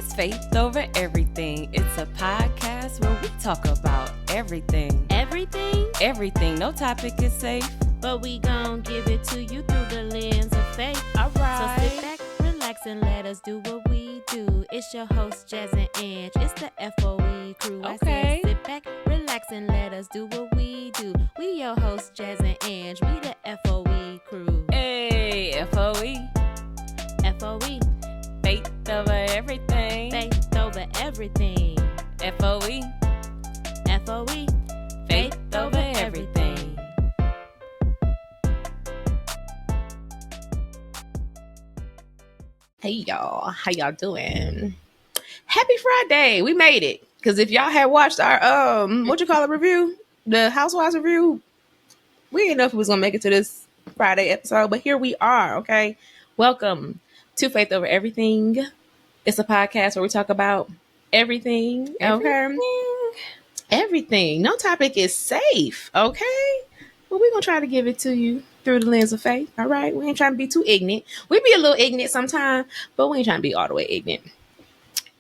It's Faith Over Everything. It's a podcast where we talk about everything. Everything? Everything. No topic is safe. But we gon' give it to you through the lens of faith. Alright. So sit back, relax, and let us do what we do. It's your host, Jazz and Ange. It's the FOE crew. Okay. I said sit back, relax, and let us do what we do. We your hosts, Jazz and Ange. We the FOE crew. Hey, FOE. FOE. Faith over everything. Faith over everything. FOE. FOE. Faith over everything. Hey y'all, how y'all doing? Happy Friday. We made it. Because if y'all had watched our review, the Housewives review, we didn't know if we was gonna make it to this Friday episode, but here we are, okay? Welcome to Faith Over Everything. It's a podcast where we talk about everything. Okay? Everything. No topic is safe, okay? Well, we're gonna try to give it to you through the lens of faith. All right, we ain't trying to be too ignorant. We be a little ignorant sometimes, but we ain't trying to be all the way ignorant.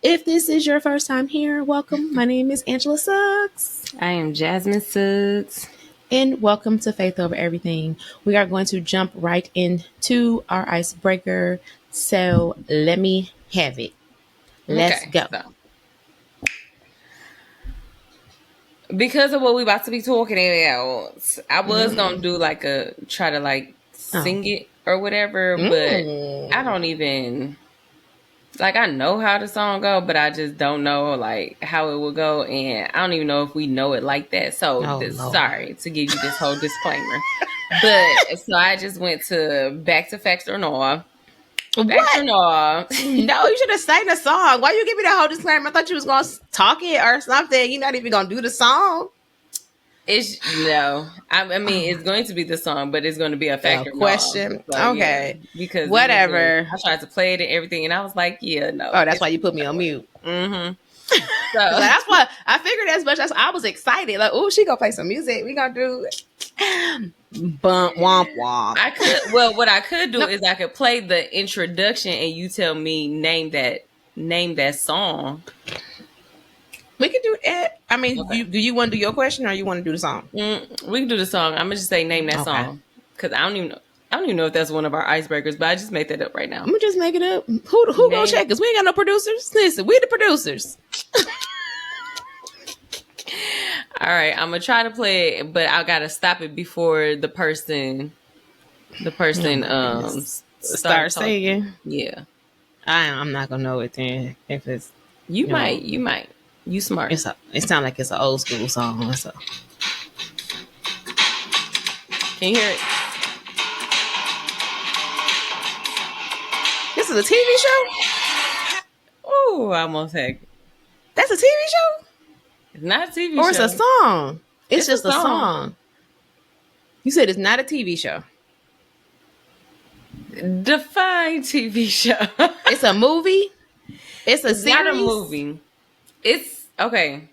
If this is your first time here, welcome. My name is Angela Suggs. I am Jasmine Suggs. And welcome to Faith Over Everything. We are going to jump right into our icebreaker. So let me have it. Let's go. So, because of what we about to be talking about, I was gonna do try to sing it or whatever, but I don't even I know how the song go, but I just don't know how it will go, and I don't even know if we know it like that. So sorry to give you this whole disclaimer, but so I just went to Back to Facts or No. What? No, you should have sang the song. Why you give me that whole disclaimer? I thought you was gonna talk it or something. You're not even gonna do the song. I mean it's going to be the song, but it's going to be a factor question. So, okay, yeah, because whatever. I tried to play it and everything, and I was like, yeah, no. Oh, that's why you put me on mute. Mm-hmm. So that's why I figured as much as I was excited. Like, oh, she gonna play some music. We gonna do bump womp womp. What I could do is I could play the introduction, and you tell me name that song. We can do it. I mean, okay. Do you want to do your question or you want to do the song? We can do the song. I'm gonna just say name that song because I don't even know if that's one of our icebreakers, but I just made that up right now. I'm gonna just make it up. Who gonna check us? We ain't got no producers. Listen, we the producers. All right, I'm gonna try to play it, but I gotta stop it before the person start singing. Yeah, I'm not gonna know it then. If it's you might. You smart. It sounds like it's an old school song. So. Can you hear it? This is a TV show? Oh, I almost had. That's a TV show? It's not a TV show. Or it's a song. It's just a song. You said it's not a TV show. Define TV show. It's a movie? It's a series? Not a movie. It's okay.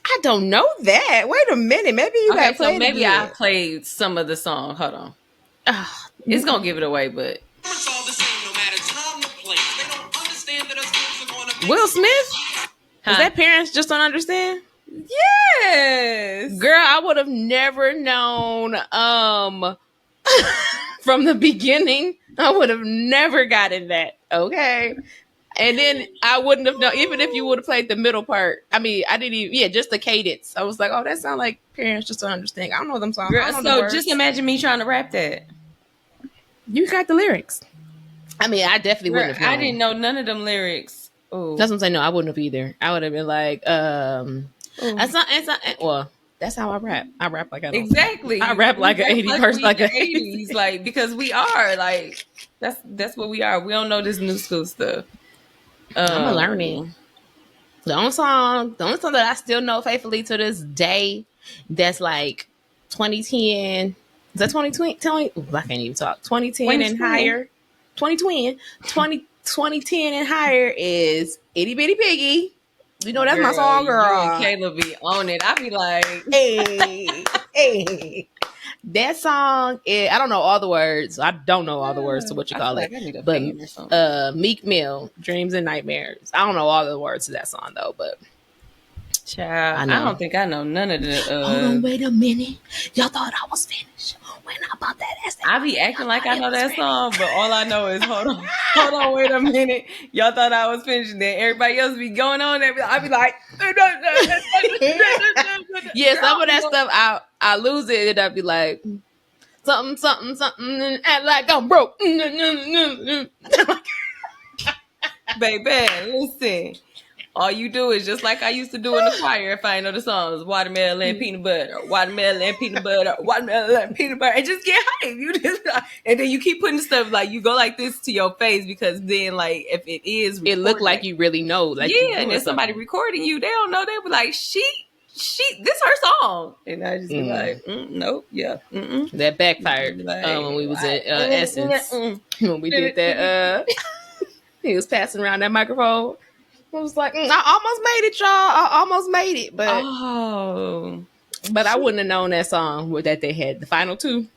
I don't know that. Wait a minute. Maybe you got played. So maybe I played some of the song. Hold on. It's gonna give it away, but Will Smith? Is that Parents Just Don't Understand? Yes. Girl, I would have never known from the beginning. I would have never gotten that. Okay. And then I wouldn't have known, even if you would have played the middle part. I mean, I didn't even, just the cadence. I was like, oh, that sounds like Parents Just Don't Understand. I don't know them songs. Girl, so just imagine me trying to rap that. You got the lyrics. I mean, I definitely wouldn't have known. I didn't know none of them lyrics. Ooh. That's what I'm saying. No, I wouldn't have either. I would have been like, well, that's how I rap. I rap like I don't. Exactly. I rap like an 80 person, like an 80s, because we are that's what we are. We don't know this new school stuff. I'm learning. The only song that I still know faithfully to this day, that's like 2010. Is that 2020? I can't even talk. 2010 and higher. 2010 and higher is Itty Bitty Piggy. You know that's my song, girl. You and Kayla be on it. I be like, hey. That song, I don't know all the words. I don't know all the words to what you I feel call like it. I need a But fan or something. Meek Mill, Dreams and Nightmares. I don't know all the words to that song though, but Child, I I know. don't think I know none of the. Hold on, wait a minute. Y'all thought I was finished when I bought that ass. I be acting like I know that song, but all I know is hold on, wait a minute. Y'all thought I was finished. Then everybody else be going on. I be like, yeah, some of that stuff I lose it and I be like something, and act like I'm broke. Baby, listen. All you do is just like I used to do in the choir if I ain't know the songs. Watermelon and peanut butter, watermelon and peanut butter, watermelon and peanut butter, and just get hype. You just and then you keep putting stuff like you go like this to your face because then like if it is it look like you really know. Like yeah, and then somebody recording you, they don't know. They be like, she, this her song, and I just be like, nope, yeah, that backfired like, when we was at Essence when we did that. He was passing around that microphone. I was like, I almost made it, y'all. I almost made it, but I wouldn't have known that song that they had the final two.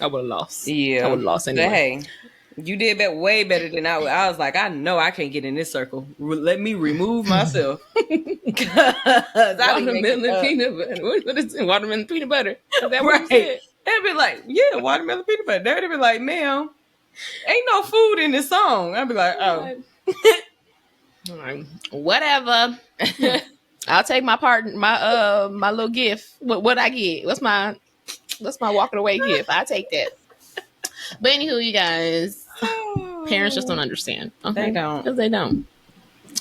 I would have lost. Yeah, I would have lost anyway. But hey, you did way better than I. I was like, I know I can't get in this circle. Let me remove myself. Watermelon peanut butter. What is it? Watermelon peanut butter. Is that what you said? They'd be like, yeah, watermelon peanut butter. They'd be like, ma'am, ain't no food in this song. I'd be like, oh. Whatever. I'll take my part, my little gift. What I get? What's my walking away gift? I take that. But anywho, you guys, parents just don't understand. Okay? They don't. Because they don't.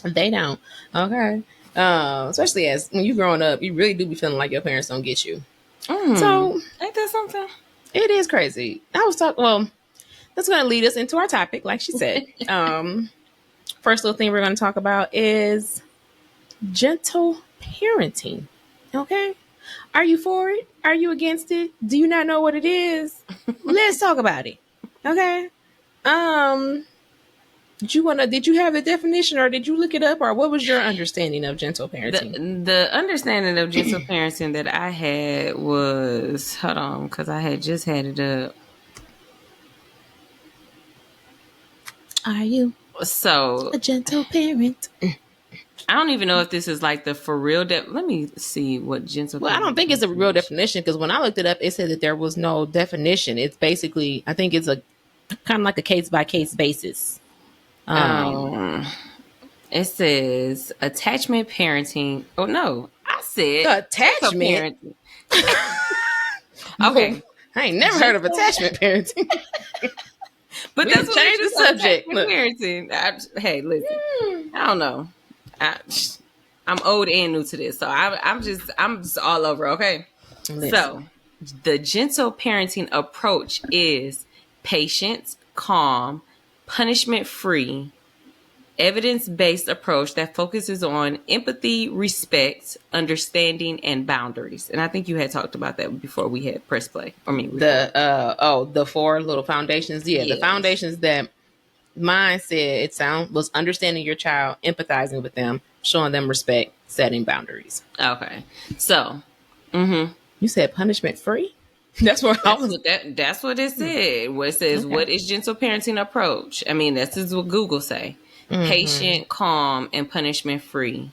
They don't. Okay. Especially as when you growing up, you really do be feeling like your parents don't get you. So ain't that something? It is crazy. I was talking. Well, that's going to lead us into our topic, like she said. First little thing we're going to talk about is gentle parenting. Okay. Are you for it? Are you against it? Do you not know what it is? Let's talk about it. Okay. Did you have the definition or did you look it up or what was your understanding of gentle parenting? The understanding of gentle parenting that I had was, hold on, because I had just had it up. Are you a gentle parent? I don't even know if this is like the for real. Let me see what gentle. Well, I don't think it's a real definition because when I looked it up, it said that there was no definition. It's basically, I think it's a kind of like a case by case basis. It says attachment parenting. Oh no, I said attachment parenting. Okay, I ain't never heard of attachment parenting. But that's what change the subject. Parenting. Hey, listen. I don't know. I'm old and new to this, so I'm just all over. Okay. Listen. So the gentle parenting approach is patient, calm, punishment-free, evidence-based approach that focuses on empathy, respect, understanding, and boundaries. And I think you had talked about that before we had press play. The 4 little foundations. Yeah, yes. The foundations that mine said was understanding your child, empathizing with them, showing them respect, setting boundaries. Okay. So, you said punishment-free? That's what that's what it said. What it says, what is gentle parenting approach? I mean, this is what Google say. Patient, calm, and punishment-free.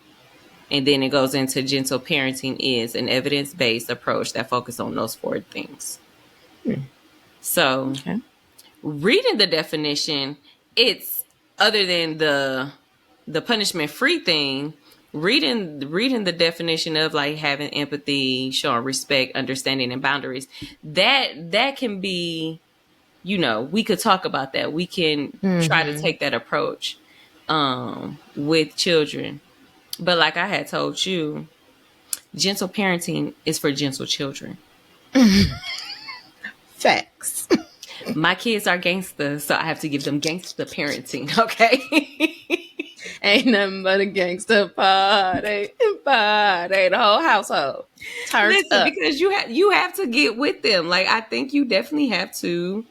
And then it goes into gentle parenting is an evidence-based approach that focuses on those 4 things. So, reading the definition, it's other than the punishment-free thing. Reading the definition of like having empathy, showing respect, understanding, and boundaries, that can be, we could talk about that. We can try to take that approach with children. But like I had told you, gentle parenting is for gentle children. Facts. My kids are gangsters, so I have to give them gangster parenting, okay? Ain't nothing but a gangster party. The whole household turns up. Because you have to get with them. Like, I think you definitely have to,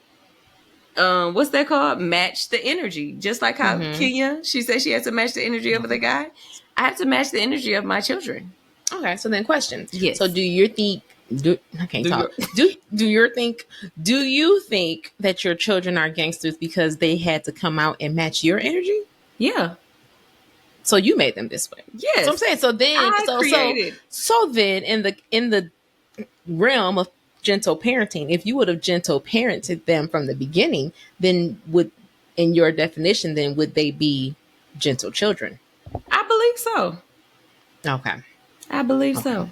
what's that called? Match the energy. Just like how Kenya, she said she has to match the energy of the guy. I have to match the energy of my children. Okay, so then questions. Yes. So do you think I can't Do talk. your Do you think that your children are gangsters because they had to come out and match your energy? yeah. So you made them this way. So I'm Yes. saying, I created. so then in the realm of gentle parenting, if you would have gentle parented them from the beginning, then would, in your definition, then would they be gentle children? I believe so. Okay. I believe Okay. so.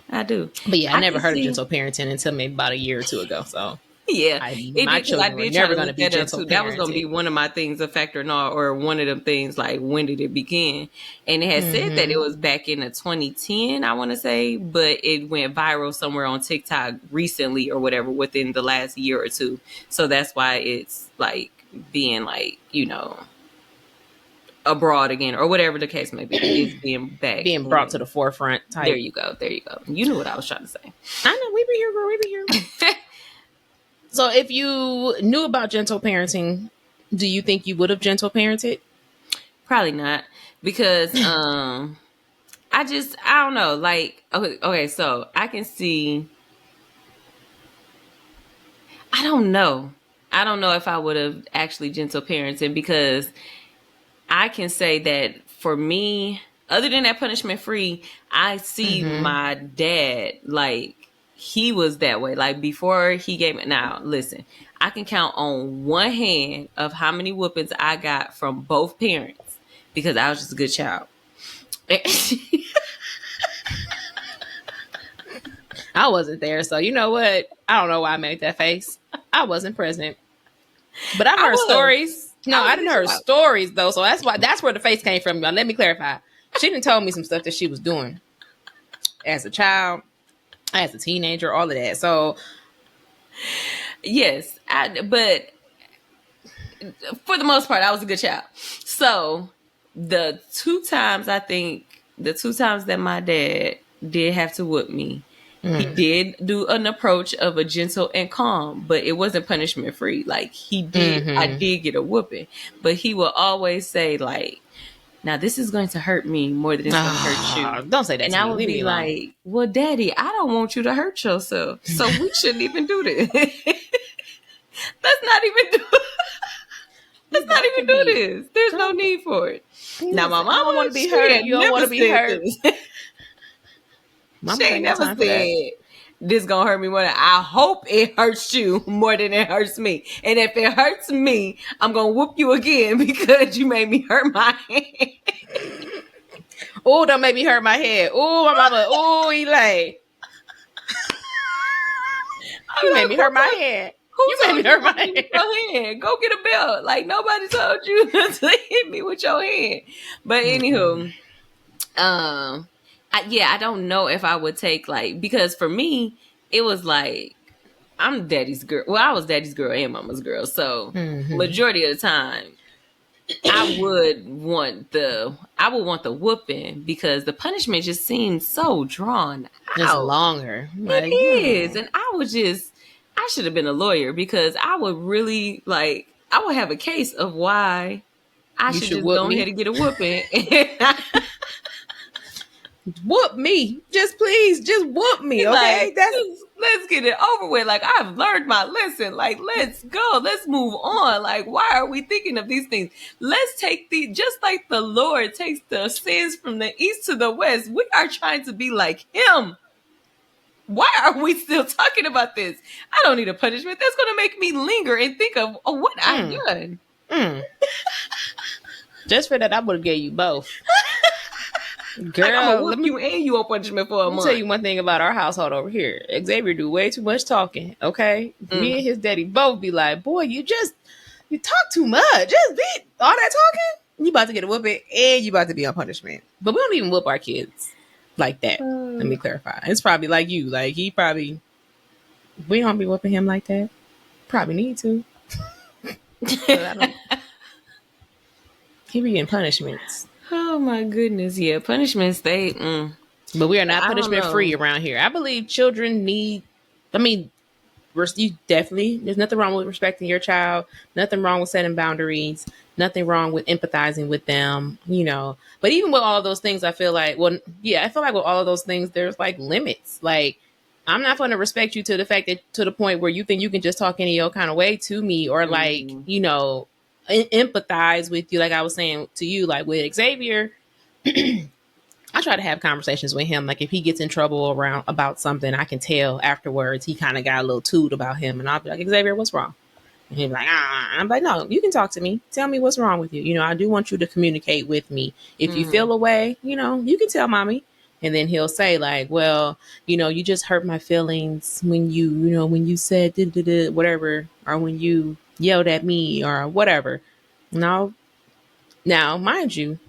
I do. But yeah, I I never can heard of see. gentle parenting until maybe about a year or two ago. So Yeah, it my did because I children were did try never to going to look be that up gentle too. That was going to be parented. one of my things, a factor in all, or one of them things. Like, when did it begin? And it had said that it was back in the 2010, I want to say, but it went viral somewhere on TikTok recently or whatever within the last year or two. So that's why it's like being like, abroad again or whatever the case may be. It's being back. Being brought to the forefront There type. you go. There you go. You knew what I was trying to say. I know, we be here, girl. We be here. So if you knew about gentle parenting, do you think you would have gentle parented? Probably not, because I don't know, like, okay, so I can see, I don't know. I don't know if I would have actually gentle parented, because I can say that for me, other than that punishment free, I see my dad, like, he was that way. Like, before he gave me, now listen, I can count on one hand of how many whoopings I got from both parents because I was just a good child. I wasn't there, so you know what? I don't know why I made that face. I wasn't present, but I heard stories. No, I didn't hear stories though, so that's where the face came from. Now let me clarify. She didn't tell me some stuff that she was doing as a child, as a teenager, all of that. So yes, but for the most part, I was a good child. So the two times that my dad did have to whoop me, he did do an approach of a gentle and calm, but it wasn't punishment free. Like, I did get a whooping, but he will always say, like, now this is going to hurt me more than it's going to hurt you. Don't say that And to I me. would Leave be me alone. like, well, Daddy, I don't want you to hurt yourself, so we shouldn't even do this. Let's not even do this. There's no need for it. Now, my mama, want to be hurt. You don't want to be hurt. She ain't never said this gonna hurt me more. I hope it hurts you more than it hurts me. And if it hurts me, I'm gonna whoop you again because you made me hurt my hand. Oh, don't make me hurt my head. Oh, my mama. Oh, Eli. You made me hurt my hand. You made me hurt my hand. Go get a belt. Like, nobody told you to hit me with your hand. But anywho, I don't know if I would take, like, because for me, it was like, I'm daddy's girl. Well, I was daddy's girl and mama's girl. So majority of the time, I would want the whooping because the punishment just seems so drawn out. Just longer. It is. And I should have been a lawyer because I would really, like, I would have a case of why I should just go ahead and get a whooping. Whoop me. Just please, just whoop me, okay? Like, let's get it over with. Like, I've learned my lesson. Like, let's go. Let's move on. Like, why are we thinking of these things? Let's take just like the Lord takes the sins from the east to the west. We are trying to be like him. Why are we still talking about this? I don't need a punishment. That's going to make me linger and think of what I've done. Just for that, I would have gave you both. Girl, like, I'm gonna whoop you and you on punishment for a month. Let me tell you one thing about our household over here. Xavier do way too much talking, okay? Me and his daddy both be like, boy, you talk too much. Just be all that talking. You about to get a whooping and you about to be on punishment. But we don't even whoop our kids like that. Let me clarify. It's probably like you. Like, we don't be whooping him like that. Probably need to. He be getting punishments. Oh my goodness, yeah, punishments. But we are not punishment free around here. I believe children need. I mean, you definitely. There's nothing wrong with respecting your child. Nothing wrong with setting boundaries. Nothing wrong with empathizing with them. But even with all of those things, I feel like with all of those things, there's like limits. Like, I'm not going to respect you to the fact that to the point where you think you can just talk any old kind of way to me or like, you know, empathize with you. Like I was saying to you, like with Xavier, I try to have conversations with him. Like if he gets in trouble around about something, I can tell afterwards he kind of got a little toot about him, and I'll be like, Xavier, what's wrong? And he'd be like, ah. I'm like, no, you can talk to me. Tell me what's wrong with you. You know, I do want you to communicate with me. If you feel a way, you know, you can tell mommy. And then he'll say like, well, you know, you just hurt my feelings when you know, when you said whatever, or when you yelled at me or whatever. Now, mind you,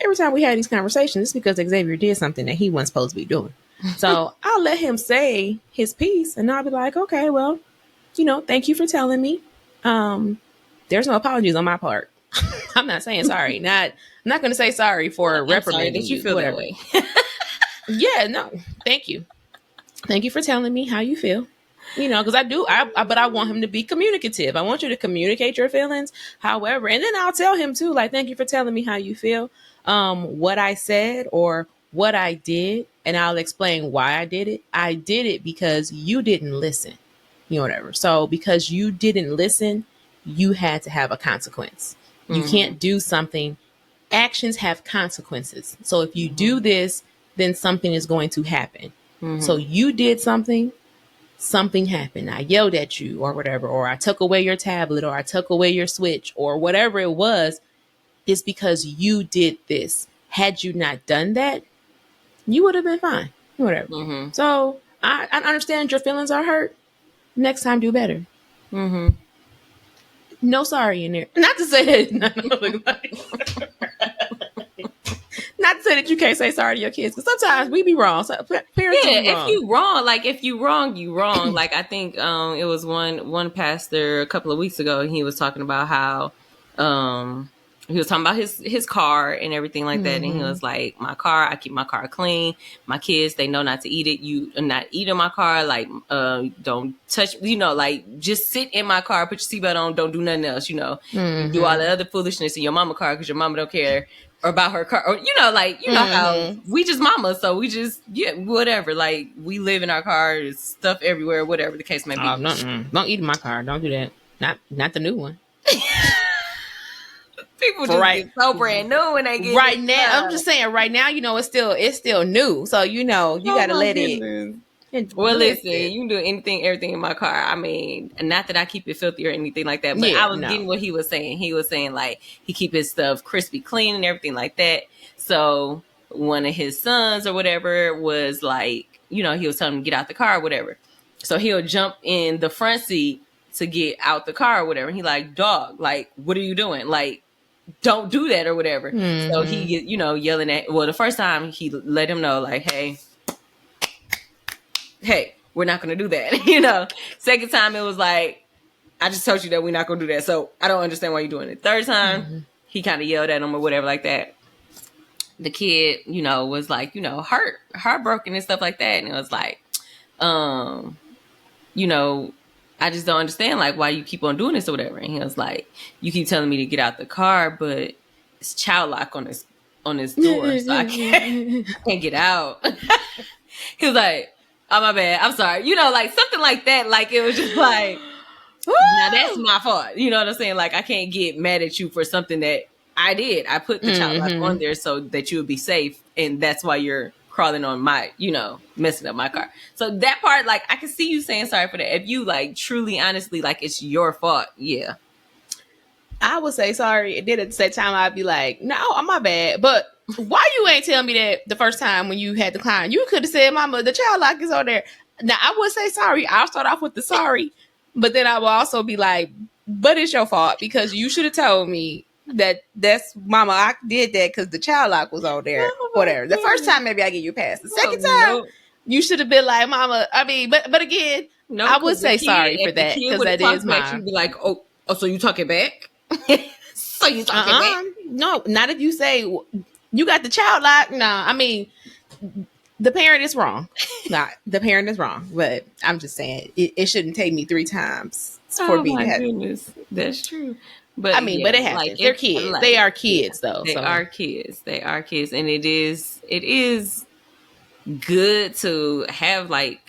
every time we had these conversations, it's because Xavier did something that he wasn't supposed to be doing. So I'll let him say his piece and I'll be like, okay, well, you know, thank you for telling me. There's no apologies on my part. I'm not saying sorry. I'm not going to say sorry for reprimanding you. Feel whatever. that way. Yeah, no, thank you. Thank you for telling me how you feel. You know, because but I want him to be communicative. I want you to communicate your feelings. However, and then I'll tell him too, like, thank you for telling me how you feel, what I said or what I did. And I'll explain why I did it. I did it because you didn't listen, you know, whatever. So because you didn't listen, you had to have a consequence. You can't do something. Actions have consequences. So if you do this, then something is going to happen. So you did something happened. I yelled at you or whatever, or I took away your tablet or I took away your Switch or whatever it was. It's because you did this. Had you not done that, you would have been fine. Whatever. So I understand your feelings are hurt. Next time, do better. No sorry in there. Not to say that. Not to say that you can't say sorry to your kids, because sometimes we be wrong. So parents be wrong. If you wrong, you wrong. Like I think it was one pastor a couple of weeks ago. He was talking about how he was talking about his car and everything like that, and he was like, my car, I keep my car clean. My kids, they know not to eat it. You not eat in my car. Like don't touch. You know, like just sit in my car. Put your seatbelt on. Don't do nothing else. You know, you do all the other foolishness in your mama car because your mama don't care about her car, or you know, like you know how we just mama, so we just whatever. Like we live in our car, there's stuff everywhere, whatever the case may be. Don't eat in my car. Don't do that. Not the new one. People just get so brand new when they get right now. I'm just saying, right now, you know, it's still new, so you know you gotta let it. Well, listen, you can do everything in my car. I mean, not that I keep it filthy or anything like that, but I was getting what he was saying. He was saying like he keep his stuff crispy clean and everything like that. So one of his sons or whatever was like, you know, he was telling him to get out the car or whatever. So he'll jump in the front seat to get out the car or whatever. And he like, dog, like, what are you doing? Like, don't do that or whatever. So he, you know, yelling at, well, the first time he let him know like, hey, we're not going to do that. You know, second time it was like, I just told you that we're not going to do that. So I don't understand why you're doing it. Third time, he kind of yelled at him or whatever like that. The kid, you know, was like, you know, heartbroken and stuff like that. And it was like, you know, I just don't understand like why you keep on doing this or whatever. And he was like, you keep telling me to get out the car, but it's child lock on this door. So I can't get out. He was like, oh, my bad. I'm sorry. You know, like something like that. Like it was just like, now that's my fault. You know what I'm saying? Like I can't get mad at you for something that I did. I put the child lock on there so that you would be safe. And that's why you're crawling on my, you know, messing up my car. So that part, like I can see you saying sorry for that. If you like truly, honestly, like it's your fault. Yeah. I would say sorry. And then at the same time, I'd be like, no, I'm my bad. But why you ain't tell me that the first time when you had the client? You could have said, mama, the child lock is on there. Now, I would say sorry. I'll start off with the sorry. But then I will also be like, but it's your fault because you should have told me that's mama, I did that because the child lock was on there. Whatever. The first time, maybe I give you a pass. The second time, you should have been like, mama, I mean, but again, I would say sorry for that because that is mine. You'd be like, oh, so you talking back? So you talking back? No, not if you say you got the child lock. No, I mean the parent is wrong. Not the parent is wrong, but I'm just saying it shouldn't take me 3 times for me to have. Goodness, that's true. But I mean, but it happens. Like, they're kids. Like, they are kids, though. They are kids. They are kids, and it is good to have like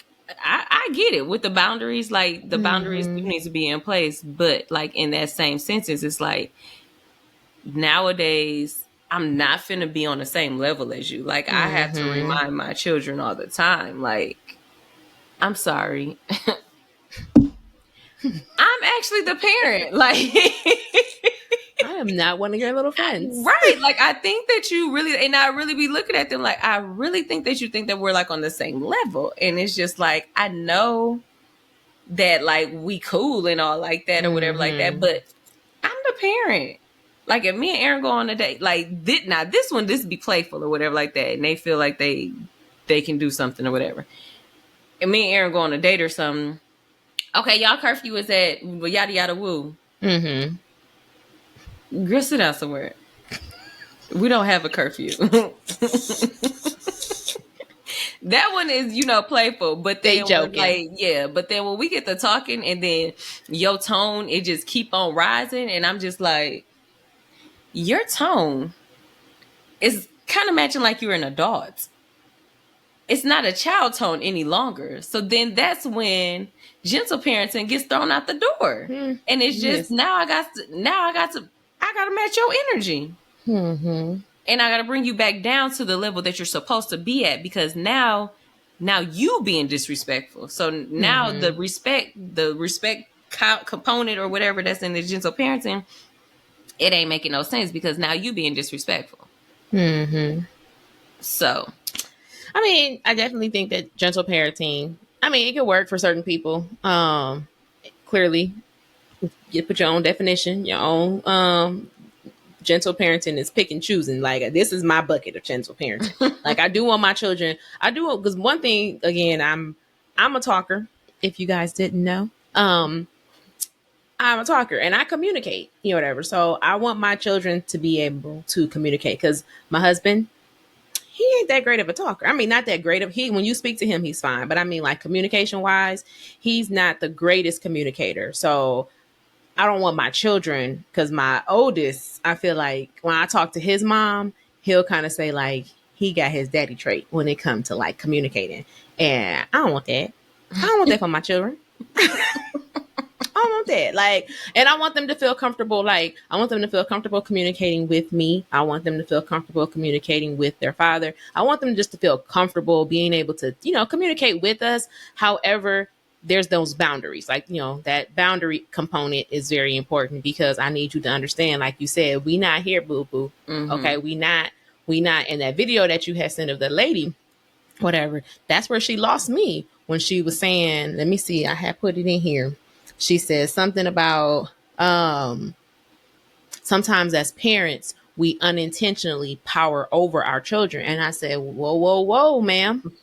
I get it with the boundaries, like the boundaries do need to be in place, but like in that same sentence, it's like nowadays I'm not finna be on the same level as you. Like I have to remind my children all the time, like, I'm sorry. I'm actually the parent. Like I am not one of your little friends. Right. Like I think that you really, and I really be looking at them like I really think that you think that we're like on the same level. And it's just like I know that like we cool and all like that or whatever like that, but I'm the parent. Like if me and Aaron go on a date, like this be playful or whatever like that, and they feel like they can do something or whatever. And me and Aaron go on a date or something. Okay, y'all curfew is at yada yada woo. Girl, sit down somewhere. We don't have a curfew. That one is, playful, but They then joking. but then when we get to talking and then your tone, it just keep on rising, and I'm just like, your tone is kind of matching like you're an adult. It's not a child tone any longer. So then that's when gentle parenting gets thrown out the door. And it's just now I got to match your energy. And I got to bring you back down to the level that you're supposed to be at, because now you being disrespectful. So now the respect component or whatever that's in the gentle parenting, it ain't making no sense because now you being disrespectful. So, I mean, I definitely think that gentle parenting, I mean, it can work for certain people. Clearly, you put your own definition, your own gentle parenting is pick and choosing. Like, this is my bucket of gentle parenting. Like, I do want my children. I do, because one thing, again, I'm a talker. If you guys didn't know, I'm a talker and I communicate, whatever. So I want my children to be able to communicate, because my husband, he ain't that great of a talker. I mean, not that great of when you speak to him, he's fine. But I mean, like communication wise, he's not the greatest communicator. So I don't want my children, because my oldest, I feel like when I talk to his mom, he'll kind of say like he got his daddy trait when it comes to like communicating. And I don't want that. I don't want that for my children. I want that. Like, and I want them to feel comfortable. Like, I want them to feel comfortable communicating with me. I want them to feel comfortable communicating with their father. I want them just to feel comfortable being able to, communicate with us. However, there's those boundaries. Like, that boundary component is very important, because I need you to understand, like you said, we not here, boo boo. Okay. We not in that video that you had sent of the lady, whatever. That's where she lost me when she was saying, let me see, I had put it in here. She says something about sometimes as parents, we unintentionally power over our children. And I said, whoa, whoa, whoa, ma'am.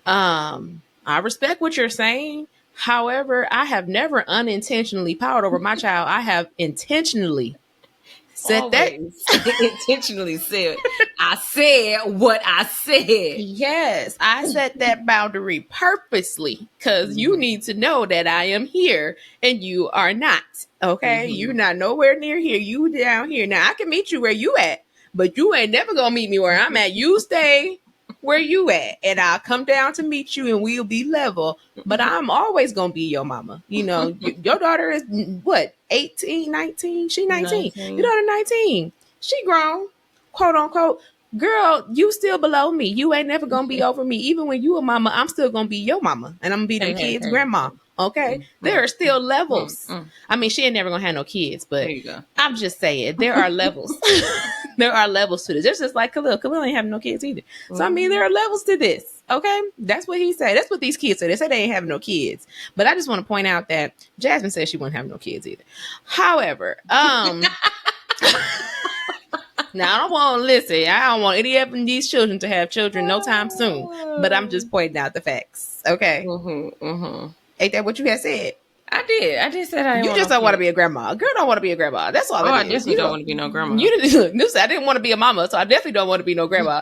I respect what you're saying. However, I have never unintentionally powered over my child. I have intentionally said that. Intentionally said. I said what I said. Yes, I set that boundary purposely, because you need to know that I am here and you are not. Okay, you're not nowhere near here. You down here. Now I can meet you where you at, but you ain't never gonna meet me where I'm at. You stay where you at, and I'll come down to meet you, and we'll be level. But I'm always gonna be your mama. Your daughter is what, 18, 19? She 19. Your daughter 19. She grown, quote unquote. Girl, you still below me. You ain't never gonna be over me. Even when you a mama, I'm still gonna be your mama, and I'm gonna be them kids' grandma. Okay, there are still levels. I mean, she ain't never gonna have no kids, but I'm just saying there are levels. There are levels to this. It's just like Khalil. Khalil ain't having no kids either. So I mean, there are levels to this. Okay, that's what he said. That's what these kids say. They say they ain't having no kids, but I just want to point out that Jasmine says she wouldn't have no kids either. However, now, I don't want to listen. I don't want any of these children to have children no time soon. But I'm just pointing out the facts. Okay. Ain't that what you had said? I did say that. You just don't want to be a grandma. A girl don't want to be a grandma. That's all. I definitely don't want to be no grandma. Look, I didn't want to be a mama, so I definitely don't want to be no grandma.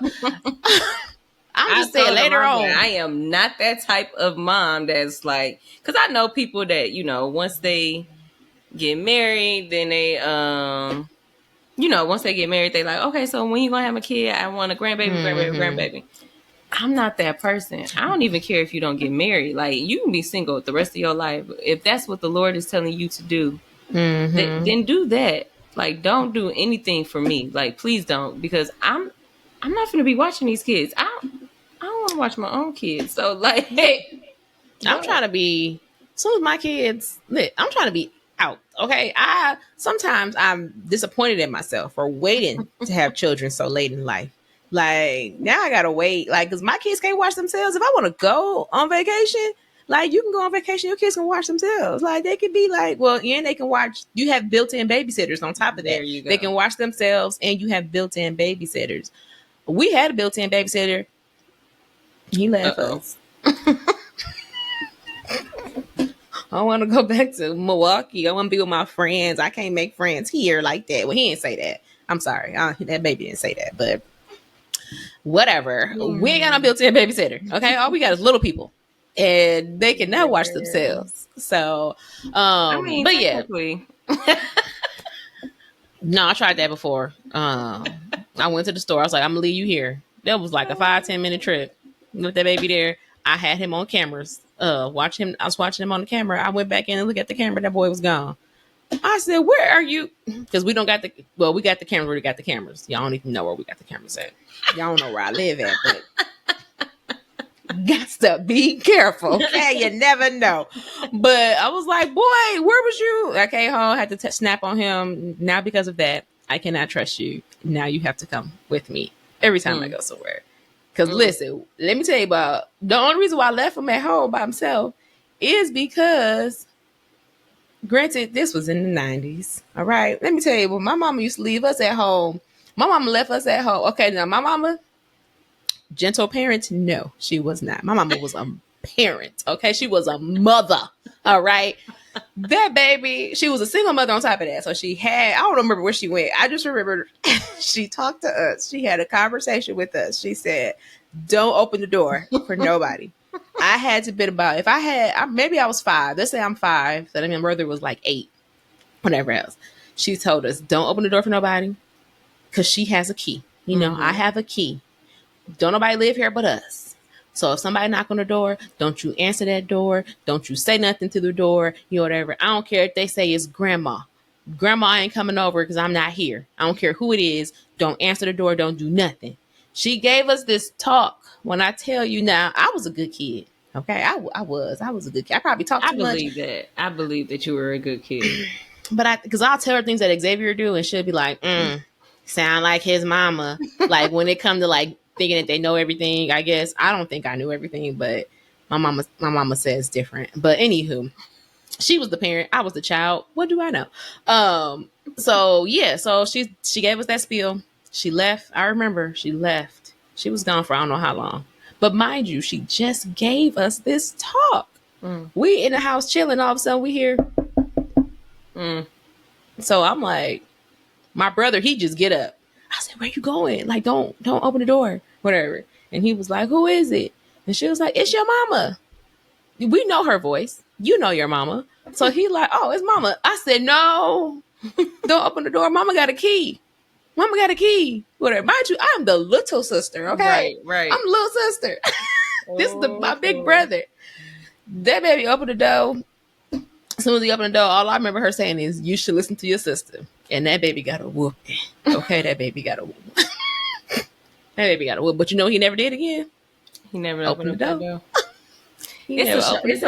I'm just saying later on. I am not that type of mom that's like, because I know people that, once they get married, then they once they get married, they like, okay, so when you gonna have a kid? I want a grandbaby. I'm not that person. I don't even care if you don't get married. Like, you can be single the rest of your life. If that's what the Lord is telling you to do, then do that. Like, don't do anything for me. Like, please don't, because I'm not going to be watching these kids. I don't want to watch my own kids. So, like, I'm trying to be, as soon as my kids lit, I'm trying to be out. Okay. Sometimes I'm disappointed in myself for waiting to have children so late in life. Like, now I gotta wait, like, because my kids can't watch themselves. If I want to go on vacation, like, you can go on vacation, your kids can watch themselves. Like, they could be like, well, and they can watch, you have built-in babysitters on top of that. There you go. They can watch themselves, and you have built-in babysitters. We had a built-in babysitter. He left us. I want to go back to Milwaukee. I want to be with my friends. I can't make friends here like that. Well, he didn't say that. I'm sorry. That baby didn't say that, but whatever. We ain't got no built-in babysitter. Okay. All we got is little people, and they can now watch themselves. So, I mean, but yeah. No, I tried that before. I went to the store. I was like, I'm gonna leave you here. That was like a 5-10 minute trip. With that baby there. I had him on cameras. Watch him. I was watching him on the camera. I went back in and looked at the camera. That boy was gone. I said, "Where are you?" Because we don't got the. Well, we got the camera. We got the cameras. Y'all don't even know where we got the cameras at. Y'all don't know where I live at, but got to be careful. Okay, you never know. But I was like, "Boy, where was you?" I came home. Had to snap on him. Now because of that, I cannot trust you. Now you have to come with me every time I go somewhere. Because listen, let me tell you about the only reason why I left him at home by himself is because, granted, this was in the 90s. All right. Let me tell you, when my mama used to leave us at home, my mama left us at home. Okay, now my mama, gentle parent? No, she was not. My mama was a parent. Okay, she was a mother. All right. That baby, she was a single mother on top of that. So she had, I don't remember where she went. I just remember she talked to us. She had a conversation with us. She said, don't open the door for nobody. I had to been about, if I had, maybe I was 5. Let's say I'm 5. So my brother was like 8, whatever else. She told us, don't open the door for nobody because she has a key. You know, I have a key. Don't nobody live here but us. So if somebody knock on the door, don't you answer that door. Don't you say nothing to the door. You know, whatever. I don't care if they say it's grandma. Grandma ain't coming over because I'm not here. I don't care who it is. Don't answer the door. Don't do nothing. She gave us this talk. When I tell you now, I was a good kid. Okay, I was a good kid. I probably talked too much. I believe that you were a good kid. But because I'll tell her things that Xavier do, and she'll be like, sound like his mama. Like when it come to like thinking that they know everything, I guess. I don't think I knew everything, but my mama says different. But anywho, she was the parent. I was the child. What do I know? So yeah, so she gave us that spiel. She left. I remember she left. She was gone for I don't know how long. But mind you, she just gave us this talk. We in the house chilling. All of a sudden we hear. So I'm like, my brother, he just get up. I said, where you going? Like, don't open the door, whatever. And he was like, who is it? And she was like, it's your mama. We know her voice. You know your mama. So he like, oh, it's mama. I said, no, don't open the door. Mama got a key. Mama got a key. Whatever. Mind you, I'm the little sister, okay? Right. I'm the little sister. This is my big brother. That baby opened the door. As soon as he opened the door, all I remember her saying is, you should listen to your sister. And that baby got a whooping. Okay, that baby got a whooping. That baby got a whooping. But you know he never did again? He never opened the door. It's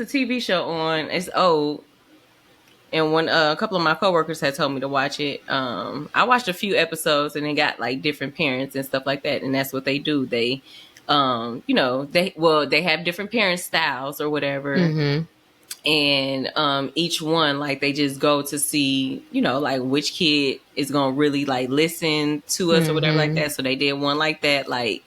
a TV show on. It's old. And when a couple of my coworkers had told me to watch it, I watched a few episodes and they got like different parents and stuff like that. And that's what they do. They, they have different parent styles or whatever. And each one, like, they just go to see, like which kid is gonna really like listen to us or whatever like that. So they did one like that, like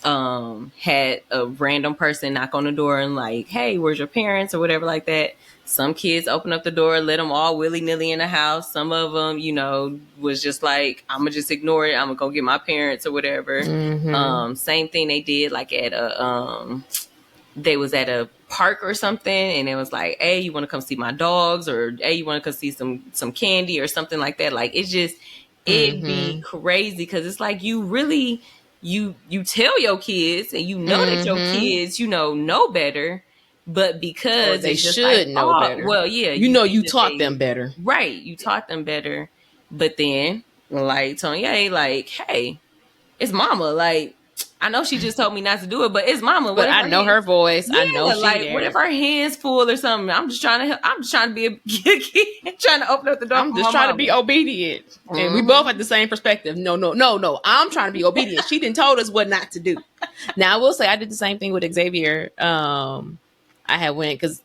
had a random person knock on the door and like, hey, where's your parents or whatever like that. Some kids open up the door, let them all willy-nilly in the house. Some of them, was just like, I'm gonna just ignore it. I'm gonna go get my parents or whatever. Same thing they did like at they was at a park or something, and it was like, hey, you want to come see my dogs, or hey, you want to come see some candy or something like that. Like, it's just, it'd be crazy because it's like you you tell your kids and you know that your kids, know better, but because or they it's just should like, know better. well, yeah, You that taught them better. Right. You taught them better. But then, like, Tonya, like, hey, it's mama. Like, I know she just told me not to do it, but it's mama. But I know her voice. Yeah, I know she like, there. what if her hands full or something? I'm just trying to be a kid, trying to open up the door. I'm just trying to be obedient. Mm-hmm. And we both had the same perspective. No. I'm trying to be obedient. She didn't told us what not to do. Now I will say I did the same thing with Xavier. I had went because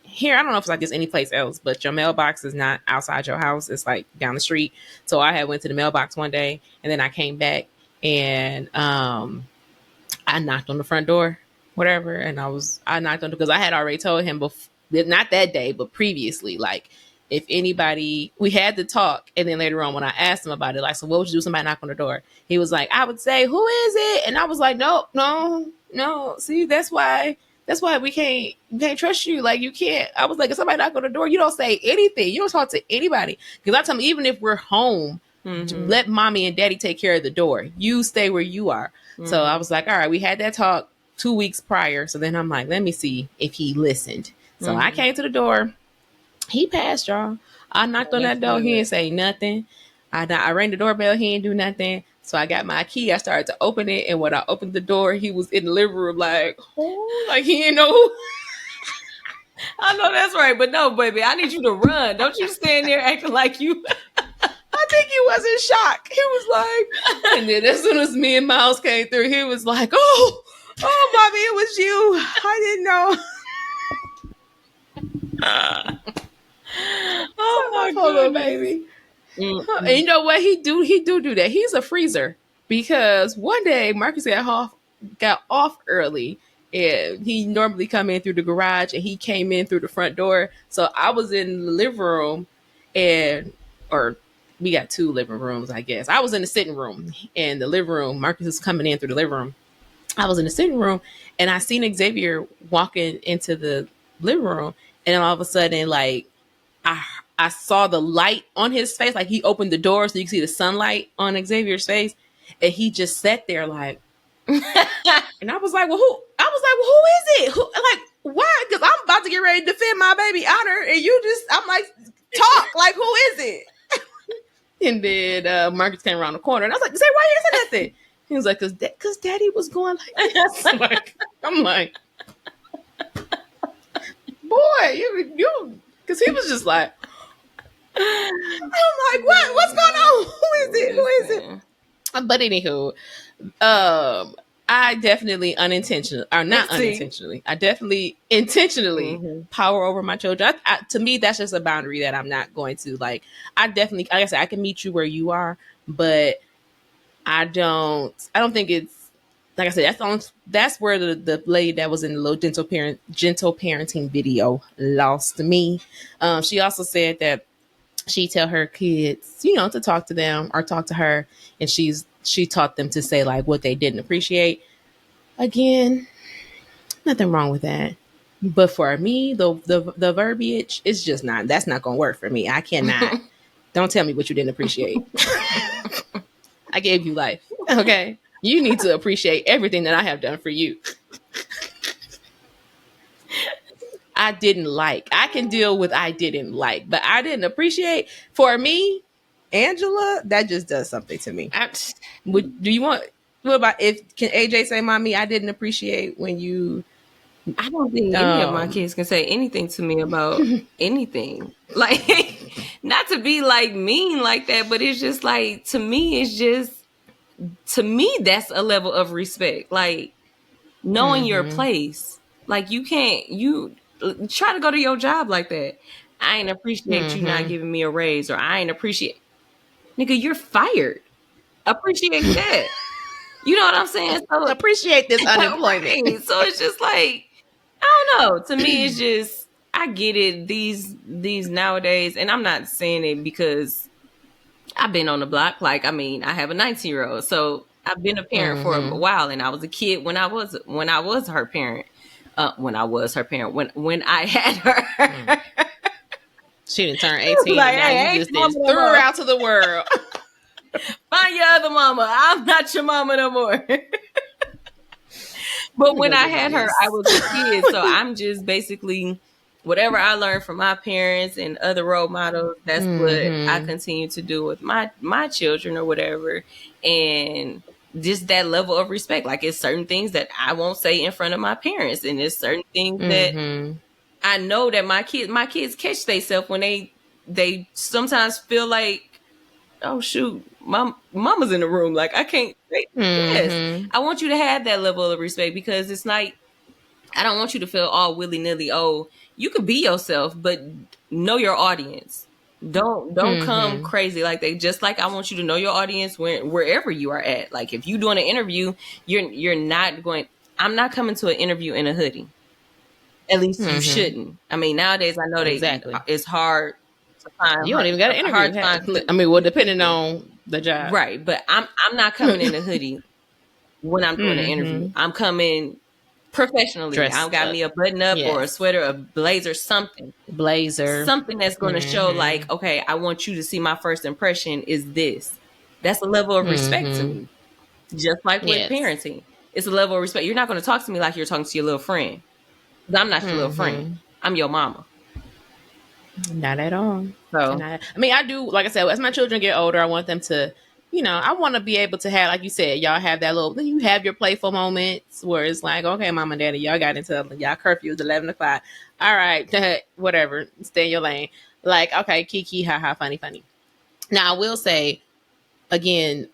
here, I don't know if it's like this any place else, but your mailbox is not outside your house. It's like down the street. So I had went to the mailbox one day and then I came back and I knocked on the front door, whatever. And I knocked on because I had already told him before, not that day, but previously, like if anybody, we had to talk. And then later on when I asked him about it, like, so what would you do? Somebody knock on the door. He was like, I would say, who is it? And I was like, no. See, that's why we can't trust you. Like, you can't. I was like, if somebody knock on the door, you don't say anything. You don't talk to anybody. Because I tell them, even if we're home, let mommy and daddy take care of the door. You stay where you are. So I was like, all right, we had that talk 2 weeks prior. So then I'm like, let me see if he listened. So I came to the door. He passed, y'all. I knocked on that door. He didn't say nothing. I rang the doorbell. He didn't do nothing. So I got my key. I started to open it. And when I opened the door, he was in the living room like, oh, like he didn't know. I know that's right. But no, baby, I need you to run. Don't you stand there acting like you. I think he was in shock. He was like, and then as soon as me and Miles came through, he was like, oh, mommy, it was you. I didn't know. Oh my little baby. And you know what he do that. He's a freezer because one day Marcus got off early and he normally come in through the garage and he came in through the front door. So I was in the living room or we got 2 living rooms, I guess. I was in the sitting room and the living room. Marcus is coming in through the living room. I was in the sitting room and I seen Xavier walking into the living room. And then all of a sudden, like, I saw the light on his face. Like, he opened the door so you can see the sunlight on Xavier's face. And he just sat there like, and I was like, well, who is it? Who, like, why? Because I'm about to get ready to defend my baby honor. And I'm like, talk. Like, who is it? And then Marcus came around the corner. And I was like, say, why you didn't say nothing? He was like, because daddy was going like this. I'm like, boy, you, because he was just like, I'm like, what's going on? Who is it? But anywho, I definitely I definitely intentionally power over my children. To me, that's just a boundary that I'm not going to, like, I definitely, like I said, I can meet you where you are, but I don't think it's, like I said, that's where the lady that was in the little gentle parenting video lost me. She also said that she tell her kids, to talk to them or talk to her, and she taught them to say like what they didn't appreciate. Again, nothing wrong with that. But for me, the verbiage is just that's not gonna work for me. I cannot. Don't tell me what you didn't appreciate. I gave you life. Okay. You need to appreciate everything that I have done for you. I didn't like. I can deal with I didn't like, but I didn't appreciate. For me, Angela, that just does something to me. What about can AJ say, mommy, I didn't appreciate when you... I don't think any of my kids can say anything to me about anything. Like, not to be like mean like that, but it's just like, to me, that's a level of respect. Like, knowing your place. Like, you try to go to your job like that. I ain't appreciate you not giving me a raise, or I ain't appreciate, nigga, you're fired. Appreciate that. You know what I'm saying? So, appreciate this unemployment. Right. So it's just like, I don't know. To me, it's just, I get it. These nowadays, and I'm not saying it because I've been on the block. Like, I mean, I have a 19-year-old, so I've been a parent for a while, and I was a kid when I was her parent. When I had her. She didn't turn 18. Like, hey, you just threw her out to the world. Find your other mama. I'm not your mama no more. But when I had her, I was a kid. So I'm just basically whatever I learned from my parents and other role models, that's what I continue to do with my children or whatever. And just that level of respect. Like it's certain things that I won't say in front of my parents. And there's certain things that I know that my kids catch themselves when they sometimes feel like, oh shoot, mama's in the room. Like I can't say yes. I want you to have that level of respect because it's like I don't want you to feel all willy nilly. Oh, you could be yourself, but know your audience. Don't come crazy like they. Just like I want you to know your audience wherever you are at. Like if you doing an interview, you're not going. I'm not coming to an interview in a hoodie. At least you shouldn't. I mean, nowadays I know that it's hard to find. You don't even got to interview. I mean, well, depending on the job, right? But I'm not coming in a hoodie when I'm doing an interview. I'm coming professionally. I got me a button up or a sweater, a blazer, something that's going to show like, okay, I want you to see my first impression is this. That's a level of respect to me. Just like with parenting, it's a level of respect. You're not going to talk to me like you're talking to your little friend. I'm not your little friend. I'm your mama. Not at all. So I mean, I do, like I said, as my children get older, I want them to, I want to be able to have, like you said, y'all have that little, you have your playful moments where it's like, okay, mom and daddy, y'all got into y'all curfew is 11 o'clock. All right, whatever, stay in your lane. Like, okay, kiki, haha, funny. Now, I will say, again,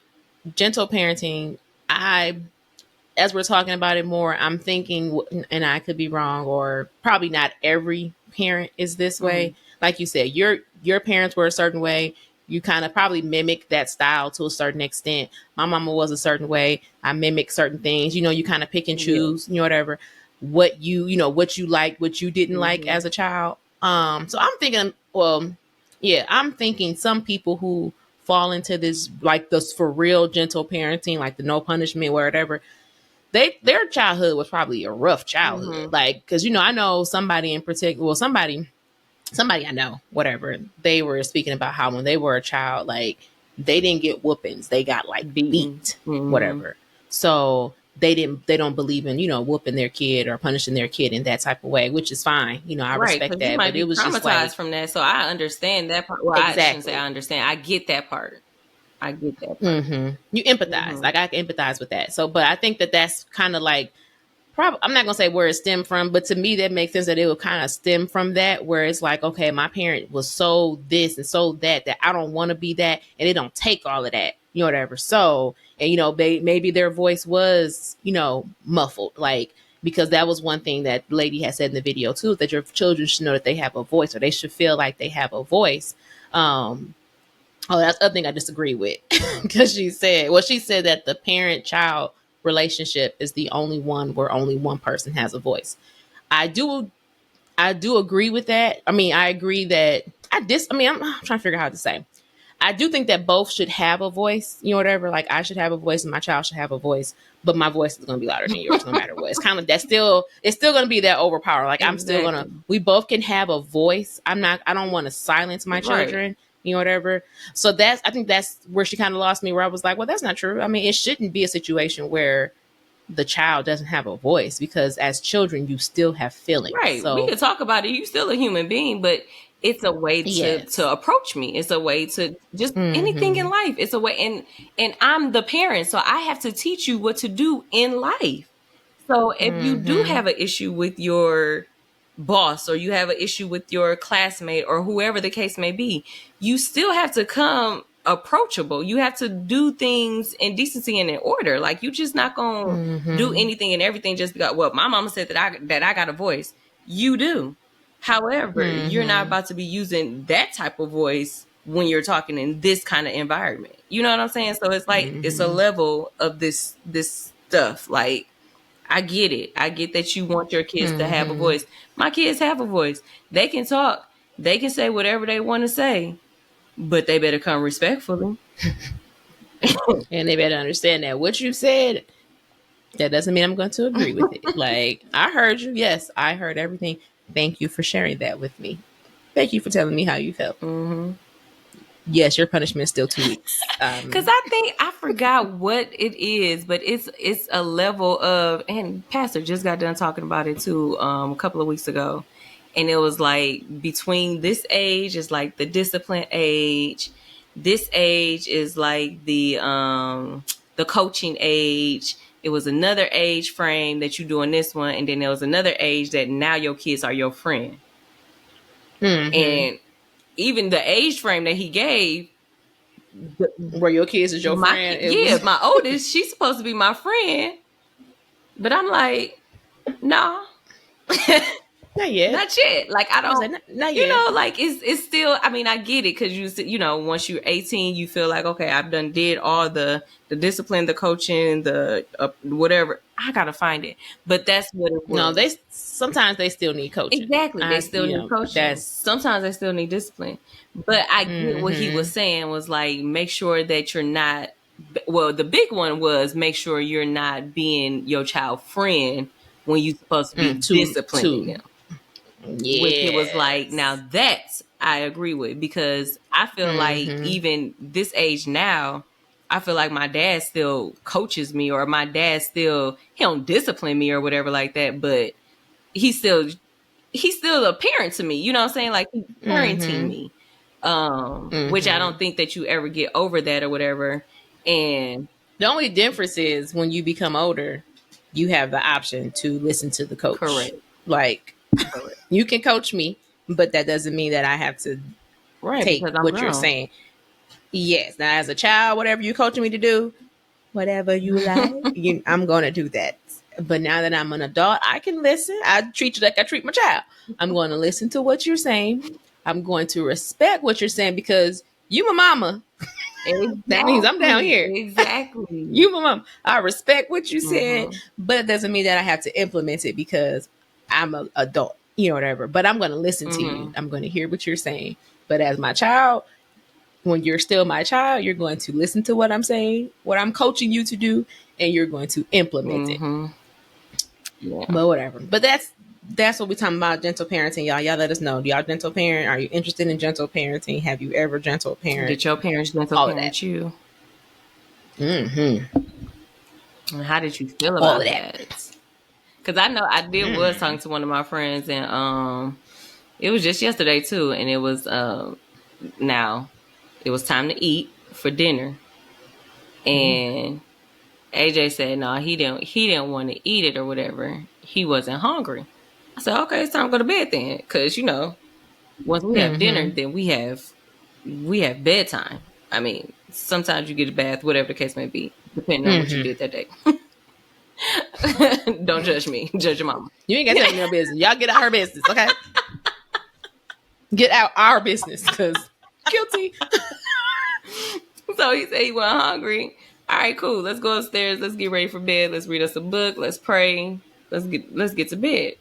gentle parenting, as we're talking about it more, I'm thinking, and I could be wrong, or probably not every parent is this way. Like you said, your parents were a certain way. You kind of probably mimic that style to a certain extent. My mama was a certain way. I mimic certain things. You kind of pick and choose, whatever, what you like, what you didn't like as a child. So I'm thinking, I'm thinking some people who fall into this, like this for real gentle parenting, like the no punishment, whatever, their childhood was probably a rough childhood. Like, because, I know somebody in particular, somebody I know, whatever, they were speaking about how when they were a child, like they didn't get whoopings. They got like beat, whatever. So they don't believe in, whooping their kid or punishing their kid in that type of way, which is fine. I respect that. But it was traumatized just like, from that. So I understand that part. Well, exactly. I shouldn't say I understand. I get that part. You empathize. Like I can empathize with that. So, but I think that's kind of like, I'm not going to say where it stemmed from, but to me, that makes sense that it would kind of stem from that, where it's like, okay, my parent was so this and so that I don't want to be that. And it don't take all of that, whatever. So, and, maybe their voice was, muffled, like, because that was one thing that the lady had said in the video too, that your children should know that they have a voice, or they should feel like they have a voice. Oh, that's the other thing I disagree with, because she said that the parent-child relationship is the only one where only one person has a voice. I do agree with that. I mean, I agree that I'm trying to figure out how to say. I do think that both should have a voice, whatever. Like I should have a voice and my child should have a voice, but my voice is going to be louder than yours no matter what. It's kind of, it's still going to be that overpower. Like I'm still going to, we both can have a voice. I don't want to silence my children. Whatever. So I think that's where she kind of lost me, where I was like, well, that's not true. I mean, it shouldn't be a situation where the child doesn't have a voice, because as children, you still have feelings. Right. So we could talk about it. You're still a human being, but it's a way to approach me. It's a way to just anything in life. It's a way. And I'm the parent, so I have to teach you what to do in life. So if you do have an issue with your boss, or you have an issue with your classmate, or whoever the case may be, you still have to come approachable. You have to do things in decency and in order. Like you just not gonna do anything and everything just because, well, my mama said that I got a voice. You do. However, you're not about to be using that type of voice when you're talking in this kind of environment. You know what I'm saying? So it's like it's a level of this stuff. Like I get it. I get that you want your kids to have a voice. My kids have a voice. They can talk. They can say whatever they want to say, but they better come respectfully. And they better understand that what you said, that doesn't mean I'm going to agree with it. Like, I heard you. Yes, I heard everything. Thank you for sharing that with me. Thank you for telling me how you felt. yes, your punishment is still 2 weeks. Cause I think I forgot what it is, but it's a level of, and Pastor just got done talking about it too, a couple of weeks ago. And it was like between this age is like the discipline age. This age is like the coaching age. It was another age frame that you doing this one, and then there was another age that now your kids are your friend. And even the age frame that he gave, where your kids is your friend. My oldest, she's supposed to be my friend, but I'm like, no, not yet. Not yet. Like I don't, not yet. You know, like it's still. I mean, I get it because you know, once you're 18, you feel like, okay, I've did all the discipline, the coaching, the whatever. I gotta find it, but that's what it was. No, sometimes they still need coaching. Exactly, they still need coaching. Sometimes they still need discipline, but I get what he was saying was like, make sure that you're not. Well, the big one was make sure you're not being your child friend when you're supposed to be disciplining them. Yeah, Which it was like, now that I agree with, because I feel like even this age now, I feel like my dad still coaches me, or my dad still, he don't discipline me or whatever like that, but he's still a parent to me. You know what I'm saying? Like he's parenting me, which I don't think that you ever get over that or whatever. And the only difference is when you become older, you have the option to listen to the coach. Correct. Like, you can coach me, but that doesn't mean that I have to take what you're saying. Yes. Now, as a child, whatever you're coaching me to do, whatever you like, I'm going to do that. But now that I'm an adult, I can listen. I treat you like I treat my child. I'm going to listen to what you're saying. I'm going to respect what you're saying because you my mama. Exactly. That means I'm down here. Exactly. You my mama. I respect what you said, but it doesn't mean that I have to implement it because I'm an adult, you know, whatever. But I'm going to listen to you. I'm going to hear what you're saying. But as my child, when you're still my child, you're going to listen to what I'm saying, what I'm coaching you to do, and you're going to implement it. Yeah. But whatever. But that's what we're talking about, gentle parenting, y'all. Y'all let us know. Do y'all gentle parent? Are you interested in gentle parenting? Have you ever gentle parent? Did your parents gentle parent you? And how did you feel about that? Because I know I was talking to one of my friends, and it was just yesterday too, and it was now it was time to eat for dinner, and AJ said no, he didn't want to eat it or whatever. He wasn't hungry. I said, okay, it's time to go to bed then, because you know, once we have dinner, then we have bedtime. I mean, sometimes you get a bath, whatever the case may be, depending on what you did that day. Don't judge me. Judge your mama. You ain't got to tell me no business. Y'all get out her business, okay? Get out our business, because guilty. So he said he wasn't hungry. All right, cool. Let's go upstairs. Let's get ready for bed. Let's read us a book. Let's pray. Let's get to bed.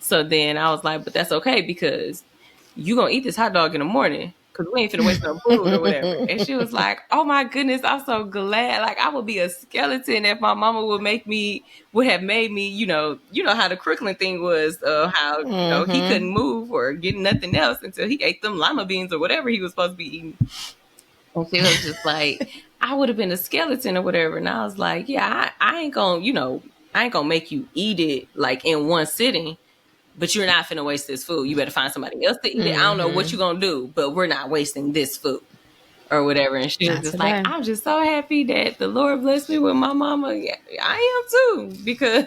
So then I was like, but that's okay because you gonna eat this hot dog in the morning. Because we ain't finna waste no food or whatever. And she was like, oh my goodness, I'm so glad. Like, I would be a skeleton if my mama would have made me, you know how the crippling thing was, how you know, he couldn't move or get nothing else until he ate them lima beans or whatever he was supposed to be eating. And she was just like, I would have been a skeleton or whatever. And I was like, yeah, I ain't gonna make you eat it like in one sitting. But you're not finna waste this food. You better find somebody else to eat it. I don't know what you're gonna do, but we're not wasting this food or whatever. And she was just like, I'm just so happy that the Lord blessed me with my mama. Yeah, I am too, because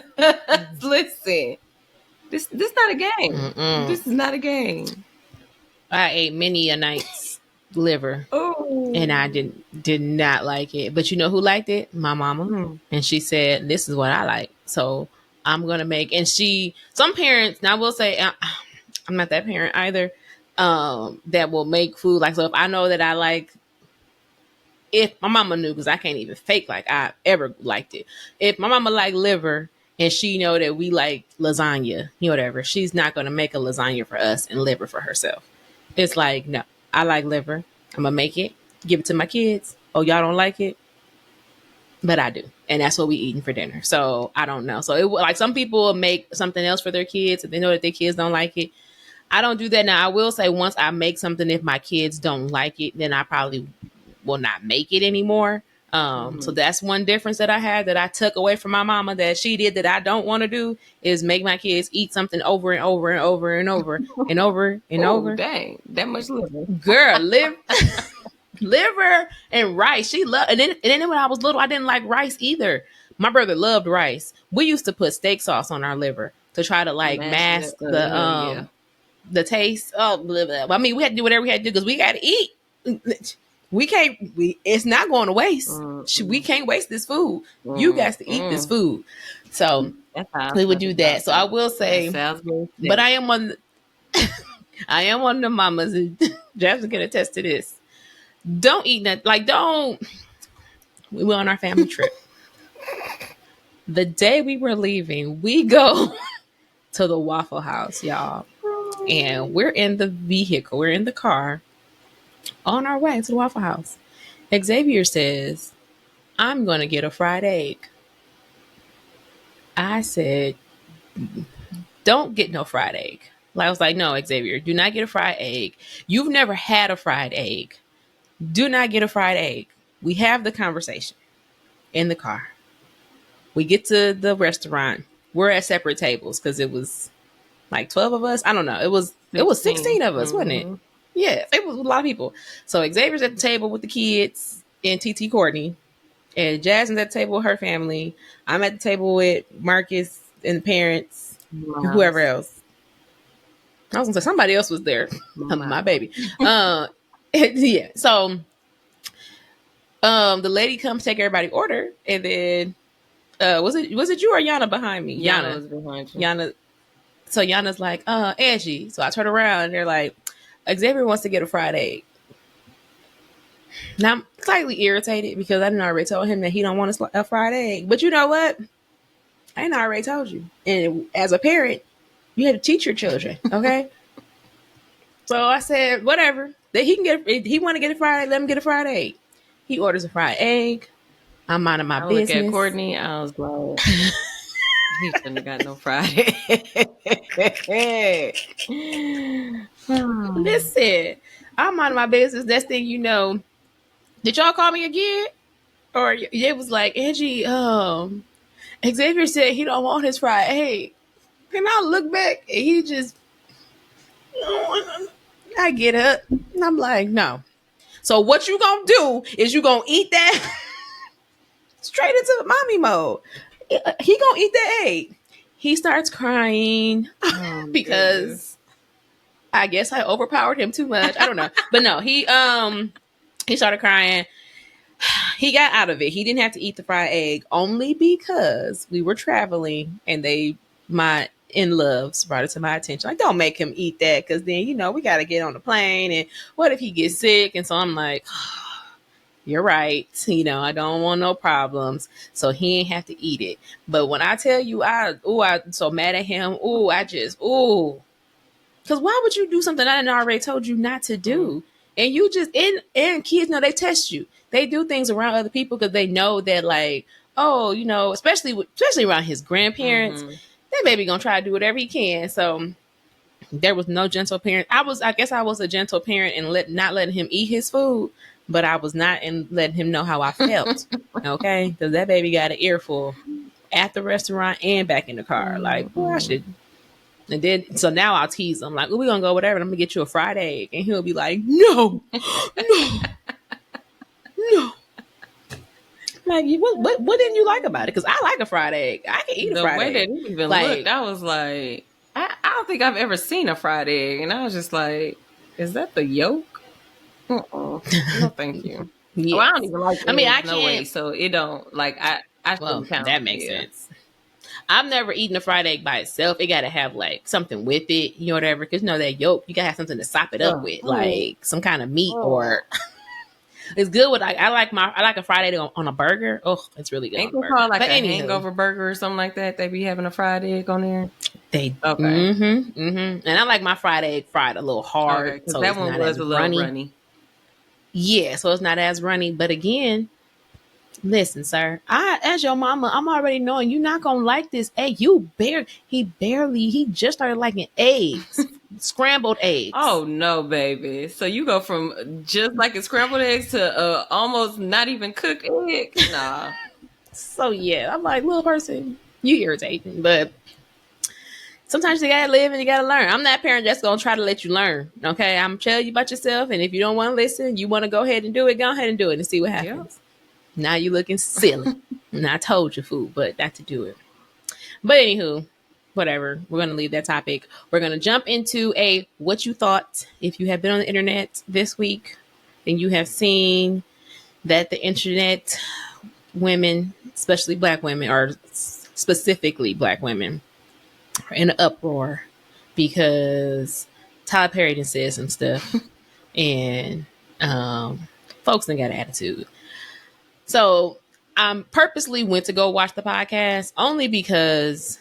listen, this not a game. This is not a game. I ate many a night's liver, and I did not like it. But you know who liked it? My mama, and she said, "This is what I like." So I'm going to make, and some parents, now I will say, I'm not that parent either, that will make food. Like, so if I know that I like, if my mama knew, because I can't even fake like I ever liked it. If my mama like liver and she know that we like lasagna, whatever, she's not going to make a lasagna for us and liver for herself. It's like, no, I like liver. I'm going to make it, give it to my kids. Oh, y'all don't like it? But I do. And that's what we eating for dinner. So I don't know. So like some people make something else for their kids and they know that their kids don't like it. I don't do that now. I will say once I make something, if my kids don't like it, then I probably will not make it anymore. So that's one difference that I had that I took away from my mama that she did that I don't want to do is make my kids eat something over and over and over and over and over and Oh, over. dang. That much liver. Girl, liver and rice. She loved, and then when I was little, I didn't like rice either. My brother loved rice. We used to put steak sauce on our liver to try to like Mash it mask up. Yeah. the taste. Oh, blah, blah. I mean, we had to do whatever we had to do because we got to eat. We can't. It's not going to waste. We can't waste this food. You guys to eat this food. So That's how I we would feel do that. about So I will That say, sounds good. but I am one. I am one of the mamas, and Jasmine can attest to this. Don't eat that. Like, don't. We went on our family trip. The day we were leaving, we go to the Waffle House, y'all. And we're in the vehicle. We're in the car on our way to the Waffle House. Xavier says, I'm going to get a fried egg. I said, don't get no fried egg. I was like, no, Xavier, do not get a fried egg. You've never had a fried egg. Do not get a fried egg. We have the conversation in the car. We get to the restaurant. We're at separate tables because it was like 12 of us. I don't know. It was 16 of us, wasn't it? Yeah, it was a lot of people. So Xavier's at the table with the kids and TT Courtney. And Jasmine's at the table with her family. I'm at the table with Marcus and the parents, and whoever else. I was gonna say somebody else was there. My baby. Yeah. So the lady comes take everybody order, and then was it you or Yana behind me? Yana was behind you. Yana. So Yana's like, Angie. So I turn around and they're like, Xavier wants to get a fried egg. Now I'm slightly irritated because I didn't already told him that he don't want a fried egg. But you know what? I didn't already told you. And as a parent, you have to teach your children, okay? So I said, whatever. That he can get. If he want to get a fried egg, let him get a fried egg. He orders a fried egg. I'm minding my business. I look at Courtney. I was like, he shouldn't have got no fried egg. Listen, I'm minding my business. Next thing you know, did y'all call me again? Or it was like, Angie, Xavier said he don't want his fried egg. And I look back and he just, I get up and I'm like, no. So what you gonna do is you gonna eat that straight into mommy mode. He gonna eat that egg. He starts crying because I guess I overpowered him too much. I don't know. But no, he started crying. He got out of it. He didn't have to eat the fried egg only because we were traveling and my in-loves brought it to my attention. Like, don't make him eat that because then, we got to get on the plane and what if he gets sick? And so I'm like, you're right. I don't want no problems. So he ain't have to eat it. But when I tell you, I'm so mad at him. Because why would you do something I didn't already told you not to do? And you just, and kids know they test you. They do things around other people because they know that like, especially around his grandparents, that baby gonna try to do whatever he can. So there was no gentle parent. I guess I was a gentle parent and not letting him eat his food, but I was not in letting him know how I felt. Okay, because that baby got an earful at the restaurant and back in the car. Like, boy, I should. And then, so now I'll tease him like, we're gonna go whatever. And I'm gonna get you a fried egg, and he'll be like, no. Like, what didn't you like about it? Because I like a fried egg. I can eat a fried egg. The way that he even looked, I was like, I don't think I've ever seen a fried egg. And I was just like, is that the yolk? No, thank you. Yes. Well, I don't even like eggs, I can't. No way, so it don't, like, I well, count. That makes sense. I've never eaten a fried egg by itself. It got to have, like, something with it, whatever. Because, that yolk, you got to have something to sop it up with. Like, some kind of meat or... It's good with I like a fried egg on a burger. Oh, it's really good. Ain't they called like a hangover burger or something like that? They be having a fried egg on there. Okay. And I like my fried egg fried a little hard. So that one was a little runny. Yeah, so it's not as runny. But again, listen, sir. As your mama, I'm already knowing you're not gonna like this egg. He just started liking eggs scrambled eggs. Oh no, baby. So you go from just like a scrambled eggs to almost not even cooked egg? Nah. So yeah, I'm like, little person, you irritating, but sometimes you gotta live and you gotta learn. I'm that parent that's gonna try to let you learn. Okay, I'm telling you about yourself, and if you don't want to listen, you want to go ahead and do it. Go ahead and do it and see what happens. Yep. Now you looking silly, and I told you, fool, but not to do it. But anywho, whatever. We're gonna leave that topic. We're gonna jump into a what you thought. If you have been on the internet this week, then you have seen that the internet women, especially black women, or specifically black women, are in an uproar because Tyler Perry done said some stuff and folks done got an attitude. So I purposely went to go watch the podcast only because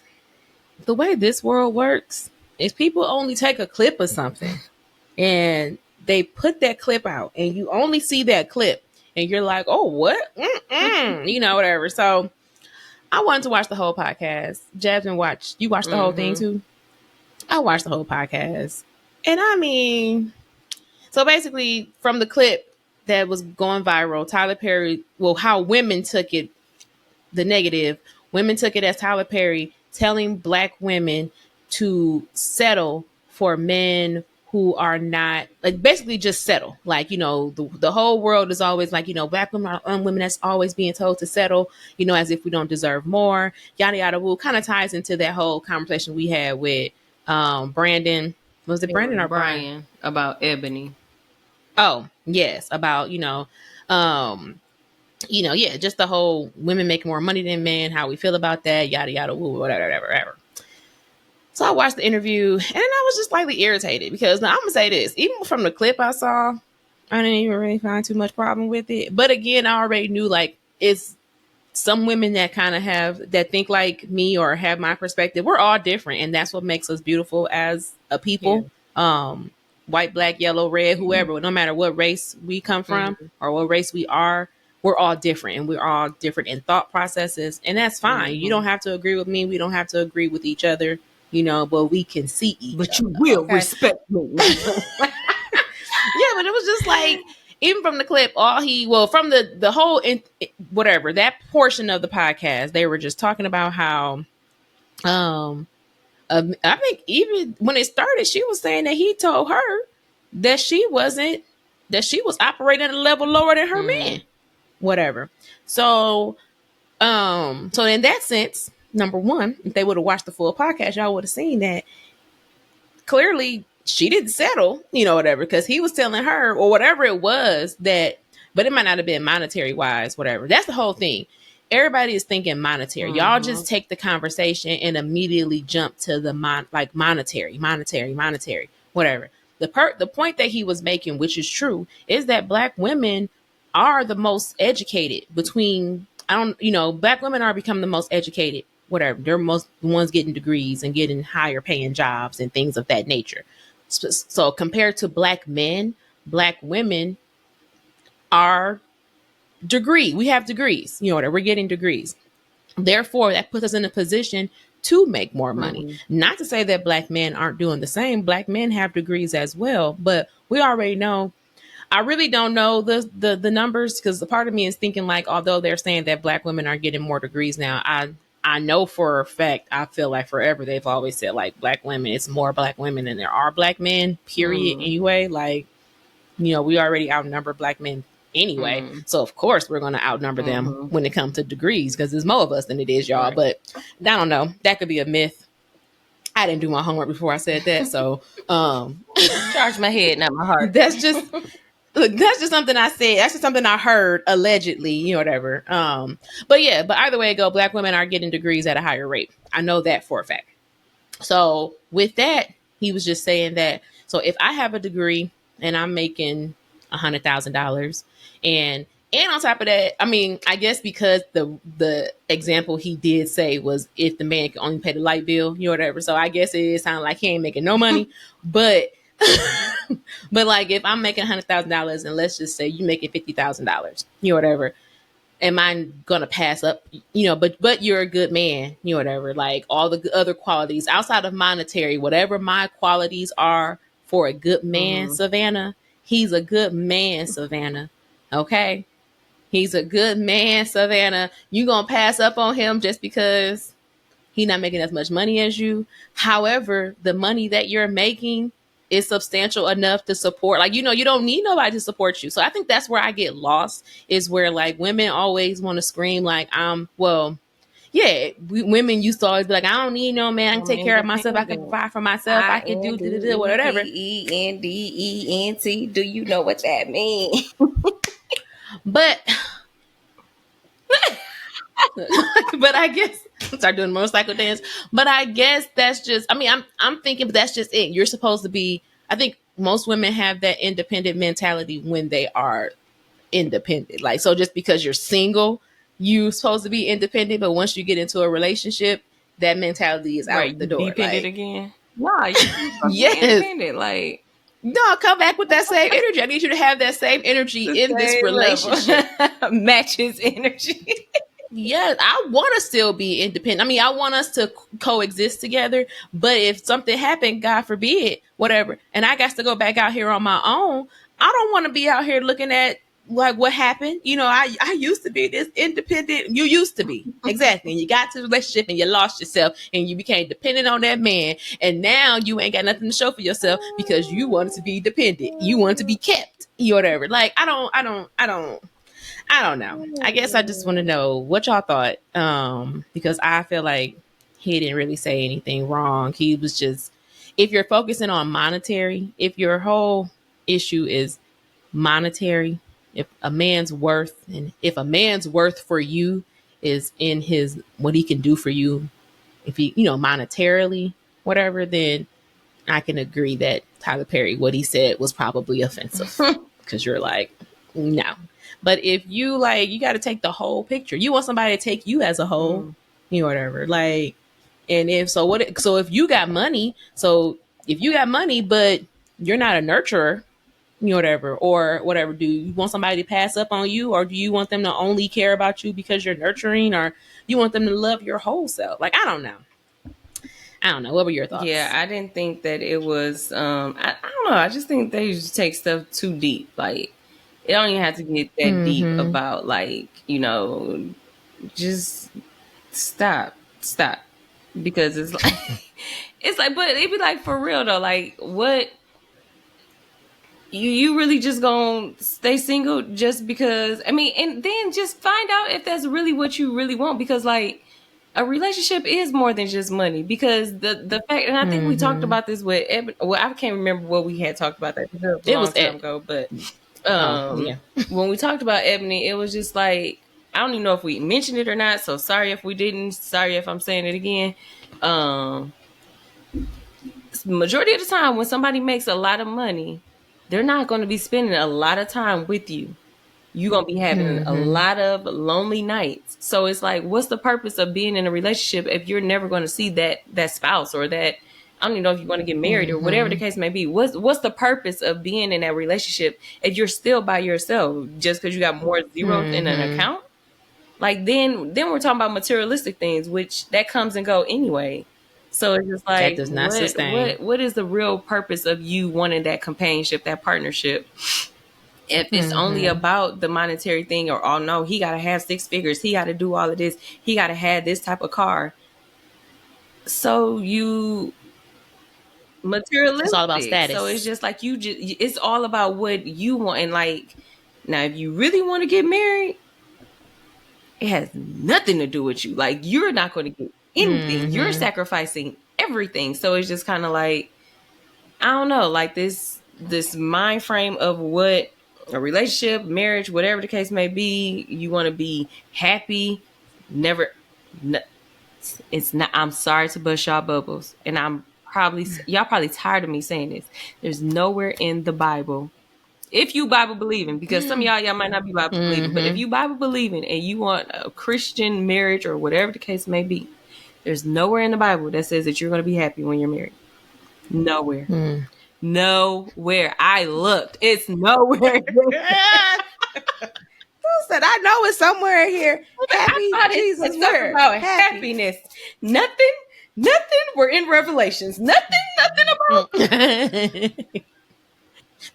the way this world works is people only take a clip of something and they put that clip out and you only see that clip and you're like, oh, what? You know, whatever. So I wanted to watch the whole podcast. Jasmine watched. You watched the whole thing too? I watched the whole podcast. And I mean, so basically from the clip that was going viral, Tyler Perry, well, how women took it, the negative, women took it as Tyler Perry telling black women to settle for men who are not, like, basically just settle. Like, you know, the whole world is always like, you know, black women are women that's always being told to settle, you know, as if we don't deserve more, yada, yada, woo. Kind of ties into that whole conversation we had with Brandon. Was it Brandon or Brian? About Ebony. Oh, yes. About, yeah, just the whole women making more money than men, how we feel about that, yada, yada, woo, whatever. So I watched the interview and I was just slightly irritated because now I'm going to say this, even from the clip I saw, I didn't even really find too much problem with it. But again, I already knew, like, it's some women that kind of have, that think like me or have my perspective. We're all different. And that's what makes us beautiful as a people. Yeah. White, black, yellow, red, whoever, no matter what race we come from or what race we are, we're all different and we're all different in thought processes. And that's fine. You don't have to agree with me. We don't have to agree with each other, you know, but we can see each other. But you will respect me. Yeah, but it was just like, even from the clip, from the whole, whatever, that portion of the podcast, they were just talking about how, I think even when it started, she was saying that he told her that she was operating at a level lower than her man, whatever. So in that sense, number one, if they would have watched the full podcast, y'all would have seen that clearly she didn't settle, you know, whatever, because he was telling her or whatever it was that, but it might not have been monetary wise, whatever. That's the whole thing. Everybody is thinking monetary. Y'all just take the conversation and immediately jump to the monetary, whatever. The point that he was making, which is true, is that black women are the most educated black women are becoming the most educated, whatever. They're the ones getting degrees and getting higher paying jobs and things of that nature. So compared to black men, black women are we have degrees, we're getting degrees. Therefore, that puts us in a position to make more money. Not to say that black men aren't doing the same. Black men have degrees as well, but we already know. I really don't know the numbers because the part of me is thinking, like, although they're saying that black women are getting more degrees now, I know for a fact, I feel like forever they've always said, like, black women, it's more black women than there are black men, period. Anyway, like, we already outnumber black men anyway. So of course we're going to outnumber them when it comes to degrees because there's more of us than it is y'all. Right. But I don't know. That could be a myth. I didn't do my homework before I said that. So charge my head, not my heart. That's just something I said. That's just something I heard allegedly, whatever. But either way it go, black women are getting degrees at a higher rate. I know that for a fact. So with that, he was just saying that. So if I have a degree and I'm making $100,000 and on top of that, I mean, I guess because the example he did say was if the man can only pay the light bill, whatever. So I guess it sounded like he ain't making no money, but like if I'm making $100,000 and let's just say you making $50,000, whatever, am I gonna pass up, but you're a good man, whatever, like all the other qualities outside of monetary, whatever my qualities are for a good man, Mm-hmm. Savannah, he's a good man, Savannah. Okay? He's a good man, Savannah. You gonna pass up on him just because he's not making as much money as you. However, the money that you're making is substantial enough to support, like, you don't need nobody to support you. So I think that's where I get lost, is where like women always want to scream like, well, yeah, women used to always be like, I don't need no man, I can I'm take care of myself, I can independent. provide for myself, I can do whatever. INDEPENDENT. Do you know what that means? But but I guess start doing motorcycle dance. But I guess that's just, I mean, I'm thinking, but that's just it. You're supposed to be, I think most women have that independent mentality when they are independent. Like, so just because you're single, you're supposed to be independent, but once you get into a relationship, that mentality is Right, out the you door. dependent Like, again? Nah, you're supposed to be yes. independent. Like, No, come back with that same energy. I need you to have that same energy the in this same relationship. level. Matches energy. Yes, I want to still be independent. I mean, I want us to coexist together. But if something happened, God forbid, whatever, and I got to go back out here on my own, I don't want to be out here looking at like what happened. I used to be this independent. You used to be, exactly. And you got to the relationship and you lost yourself and you became dependent on that man. And now you ain't got nothing to show for yourself because you wanted to be dependent. You wanted to be kept, whatever. Like, I don't know. I guess I just want to know what y'all thought. Because I feel like he didn't really say anything wrong. He was just, if you're focusing on monetary, if your whole issue is monetary, if a man's worth, and if a man's worth for you is in his, what he can do for you, if he, monetarily, whatever, then I can agree that Tyler Perry, what he said was probably offensive, because you're like, no. But if you like, you got to take the whole picture. You want somebody to take you as a whole, whatever. Like, and if so, so if you got money, but you're not a nurturer, whatever, or whatever, do you want somebody to pass up on you, or do you want them to only care about you because you're nurturing, or you want them to love your whole self? Like, I don't know. What were your thoughts? Yeah, I didn't think that it was. I don't know. I just think they just take stuff too deep. Like, it don't even have to get that deep about, like, just stop, because it's like, it's like, but it'd be like, for real though. Like, what, you really just gonna stay single just because? I mean, and then just find out if that's really what you really want, because like, a relationship is more than just money, because the fact, and I think we talked about this with well, I can't remember what we had talked about that, because it was a long time ago, but yeah. when we talked about Ebony, it was just like, I don't even know if we mentioned it or not, so sorry if we didn't, sorry if I'm saying it again. Majority of the time when somebody makes a lot of money, they're not going to be spending a lot of time with you. You're going to be having a lot of lonely nights. So it's like, what's the purpose of being in a relationship if you're never going to see that spouse, or that, I don't even know if you want to get married or whatever the case may be. What's the purpose of being in that relationship if you're still by yourself just because you got more zeros in an account? Like, then we're talking about materialistic things, which that comes and go anyway. So it's just like, That does not sustain. what is the real purpose of you wanting that companionship, that partnership? If it's only about the monetary thing, or, oh no, he got to have 6 figures, he got to do all of this, he got to have this type of car. So you materialistic. It's all about status. So it's just like, it's all about what you want. And like, now if you really want to get married, it has nothing to do with you. Like, you're not going to get anything. You're sacrificing everything. So it's just kind of like, I don't know, like this mind frame of what a relationship, marriage, whatever the case may be, you want to be happy. It's not. I'm sorry to bust y'all bubbles, and y'all probably tired of me saying this. There's nowhere in the Bible, if you Bible believing, because some of y'all might not be Bible believing, but if you Bible believing and you want a Christian marriage or whatever the case may be, there's nowhere in the Bible that says that you're going to be happy when you're married. Nowhere. Nowhere. I looked. It's nowhere. said, I know it's somewhere here. Happy I thought it Jesus, said something where? about Happy. happiness. Nothing. We're in Revelations. Nothing about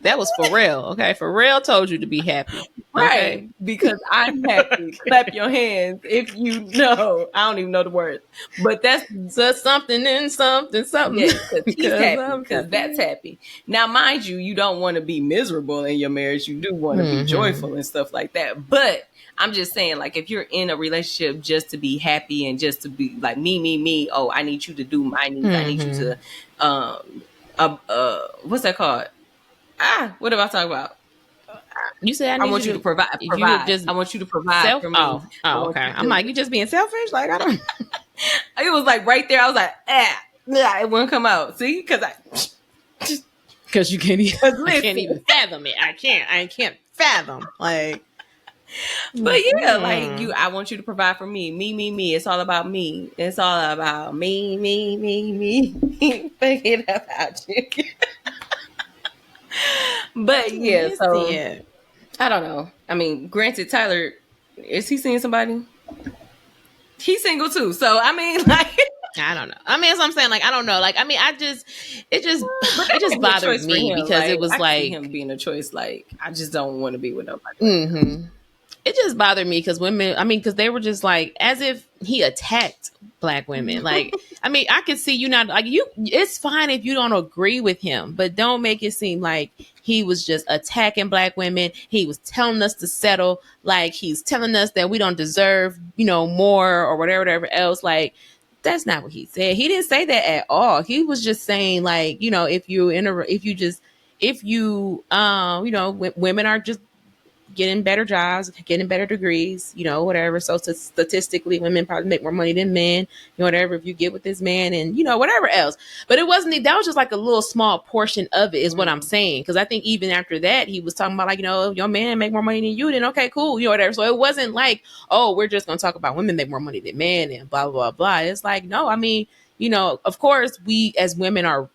That was for real. Okay. For real told you to be happy. right. Okay. Because I'm happy. Clap your hands if you know. I don't even know the words. But that's So something and something. yes, because he's Because happy, I'm because that's happy. happy. Now, mind you, you don't want to be miserable in your marriage. You do want to be joyful and stuff like that. But I'm just saying, like, if you're in a relationship just to be happy and just to be like me, oh, I need you to do my needs. I need you to, what's that called? What am I talking about? You said I I need want you to provide. you to Provide. just I want you to provide self. for me. I Oh, want okay. you I'm to. like, you just being selfish? Like, I don't. It was like right there. I was like, yeah, it wouldn't come out. See, because Because you can't even, I can't listen. even fathom it. I can't fathom. Like, But yeah, like I want you to provide for me. Me. It's all about me. It's all about me. Forget about you. But yeah, so listen. I don't know. I mean, granted, Tyler, is he seeing somebody? He's single too. So I mean, like, I don't know. I mean, that's what I'm saying. Like, I don't know. Like, I mean, but it that just could be a bothered choice for me him. because it Like, was I can see him like, being a choice. Like, I just don't want to be with nobody right now. it just bothered me because women, I mean, because they were just like, as if he attacked black women. Like, I mean, I could see you not like you. It's fine if you don't agree with him, but don't make it seem like he was just attacking black women. He was telling us to settle. Like, he's telling us that we don't deserve, more or whatever else. Like, that's not what he said. He didn't say that at all. He was just saying, like, if you women are just getting better jobs, getting better degrees, whatever. So statistically, women probably make more money than men, whatever. If you get with this man and, whatever else. But it wasn't, that was just like a little small portion of it is what I'm saying. Cause I think even after that, he was talking about like, if your man make more money than you, then okay, cool, whatever. So it wasn't like, oh, we're just going to talk about women make more money than men and blah, blah, blah. It's like, no, I mean, of course we as women are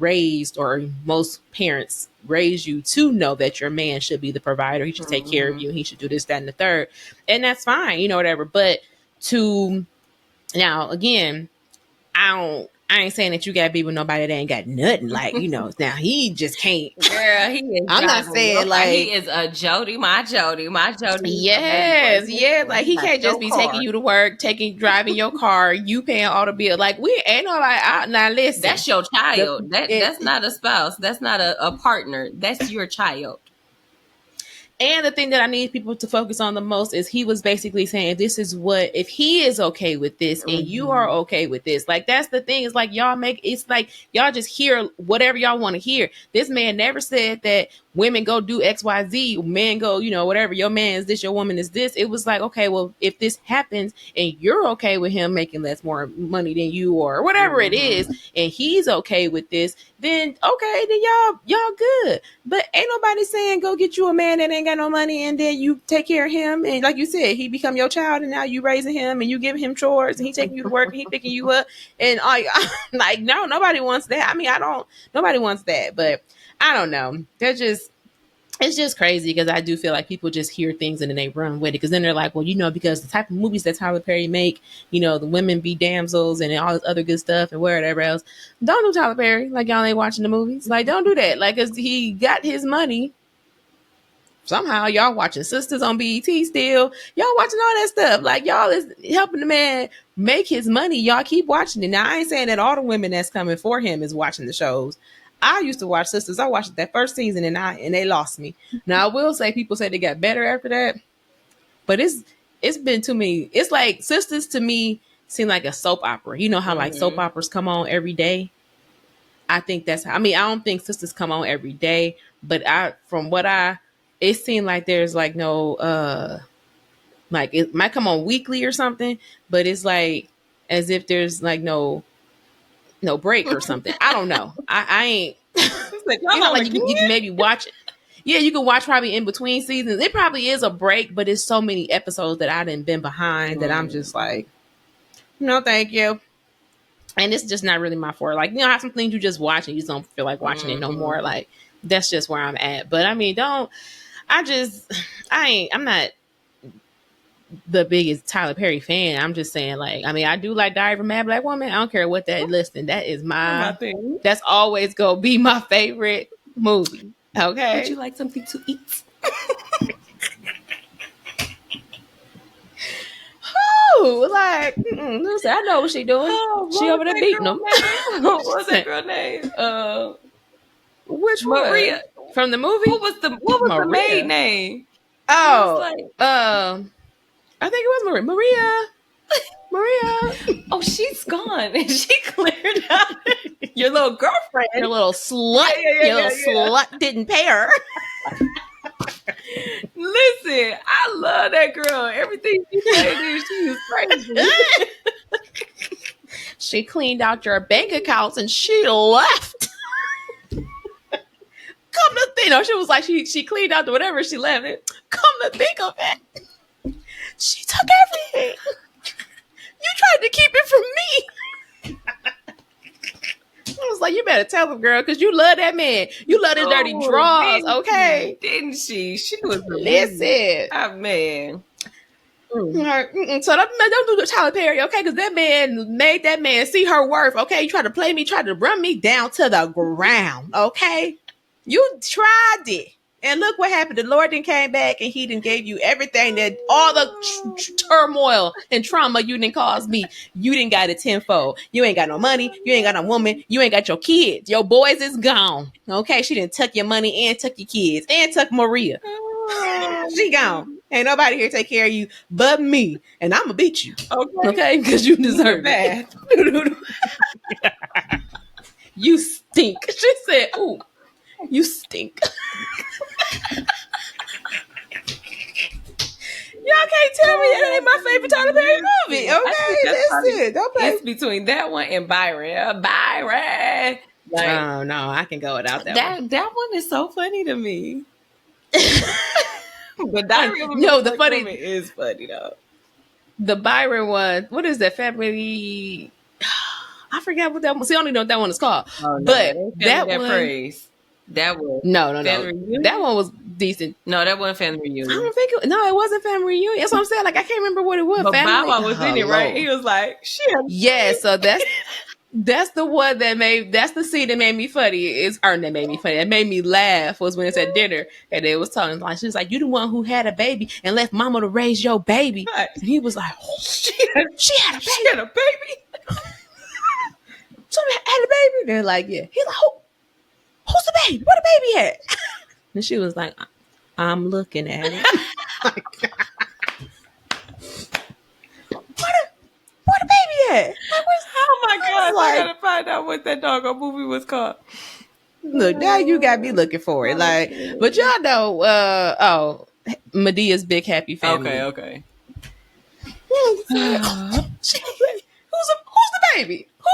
raised, or most parents raise you to know that your man should be the provider. He should take care of you. He should do this, that, and the third. And that's fine, whatever. But to now, again, I ain't saying that you gotta be with nobody that ain't got nothing. Like, now he just can't. Girl, he is. I'm not saying like he is a Jody, my Jody. Yes. Like he can't just be taking you to work, driving your car, you paying all the bill. Like we ain't nobody out now. Listen, that's your child. That's not a spouse. That's not a partner. That's your child. And the thing that I need people to focus on the most is he was basically saying, this is what, if he is okay with this and you are okay with this, like, that's the thing. It's like, it's like y'all just hear whatever y'all want to hear. This man never said that women go do XYZ, men go, whatever, your man is this, your woman is this. It was like, okay, well, if this happens and you're okay with him making less more money than you or whatever it is, and he's okay with this, then okay, then y'all good. But ain't nobody saying go get you a man that ain't got no money and then you take care of him, and like you said, he become your child and now you raising him and you giving him chores and he taking you to work and he picking you up and like no, nobody wants that. I mean, nobody wants that. But I don't know. It's just crazy because I do feel like people just hear things and then they run with it, because then they're like, well, because the type of movies that Tyler Perry make, the women be damsels and all this other good stuff and whatever else. Don't do Tyler Perry like y'all ain't watching the movies. Like, don't do that. Like, cause he got his money. Somehow y'all watching Sisters on BET still. Y'all watching all that stuff. Like, y'all is helping the man make his money. Y'all keep watching it. Now, I ain't saying that all the women that's coming for him is watching the shows. I used to watch Sisters. I watched that first season and they lost me. Now, I will say people say they got better after that, but it's been too many. It's like Sisters to me seem like a soap opera. You know how like soap operas come on every day? I think that's how, I don't think Sisters come on every day, but it seemed like there's like no like it might come on weekly or something, but it's like as if there's like no break or something. I don't know. I ain't Like, like you can maybe watch it. Yeah, you can watch probably in between seasons. It probably is a break, but it's so many episodes that I didn't been behind that I'm just like, no, thank you. And it's just not really my forte. Like, have some things you just watch and you just don't feel like watching it no more. Like, that's just where I'm at. But I mean, I'm not the biggest Tyler Perry fan. I'm just saying, like, I mean, I do like Diary of a Mad Black Woman. I don't care what that. Listen, that is My my. thing. That's always gonna be my favorite movie. Okay. Would you like something to eat? Oh, like, listen, I know what she doing. Oh, She over there beating them. What was that girl name? Which Maria. one? From the movie? What was the maid name? Oh, like, I think it was Maria. Maria. Oh, she's gone and she cleared out your little girlfriend. Your little slut. Your little slut didn't pay her. Listen, I love that girl. Everything she said, she was crazy. She cleaned out your bank accounts and she left. Come to think, she was like she cleaned out the whatever she left. Come to think of it, she took everything. You tried to keep it from me. I was like, you better tell him, girl, because you love that man. You love his dirty drawers, okay? Didn't she? She was listen. Oh, man. So don't do the Tyler Perry, okay? Because that man made that man see her worth, okay? You tried to play me, tried to run me down to the ground, okay? You tried it. And look what happened. The Lord then came back and he done gave you everything that all the turmoil and trauma you didn't cause me. You didn't got it tenfold. You ain't got no money. You ain't got no woman. You ain't got your kids. Your boys is gone. Okay. She didn't tuck your money and tuck your kids and tuck Maria. She gone. Ain't nobody here take care of you but me. And I'm gonna beat you. Okay. Because you deserve it. You stink. She said, ooh. You stink. Y'all can't tell me that ain't my favorite Tyler Perry movie. Okay, listen. Don't play. It's between that one and Byron. Byron. Like, oh no, I can go without that one. That one is so funny to me. But the funny is funny though. The Byron one. What is that? Family. I forgot what that one. See, I don't even know what that one is called. Oh, no, but that one. Phrase. That was no. That one was decent. No, that wasn't Family Reunion. I don't think it wasn't Family Reunion. That's what I'm saying. Like I can't remember what it was. But Bow Wow was in it, right? He was like, "Shit." Yeah, so that's the one that's the scene that made me funny. That made me funny. That made me laugh was when it's at dinner and they was talking like she was like, "You the one who had a baby and left mama to raise your baby." Right. And he was like, oh, she had a baby. She had a baby. Somebody had a baby. They're like, yeah. He's like, who's the baby? Where the baby at? And she was like, I'm looking at it. Where the baby at? Oh my God. I gotta find out what that doggone movie was called. Look, now you got me looking for it. Like, but y'all know, Medea's Big Happy Family. Okay. Who's the baby? Who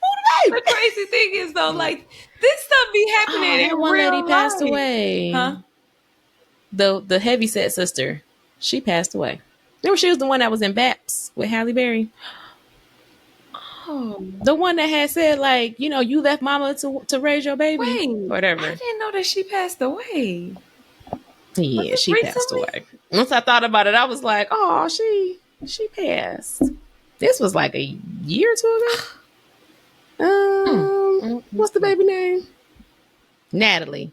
the baby? The crazy thing is though, like this stuff be happening in one real lady life. Passed away. Huh? The heavyset sister, she passed away. Remember, she was the one that was in Baps with Halle Berry. Oh, the one that had said like, you left mama to raise your baby. Wait, whatever. I didn't know that she passed away. Yeah, she passed away. Once I thought about it, I was like, oh, she passed. This was like a year or two ago. What's the baby name? Natalie.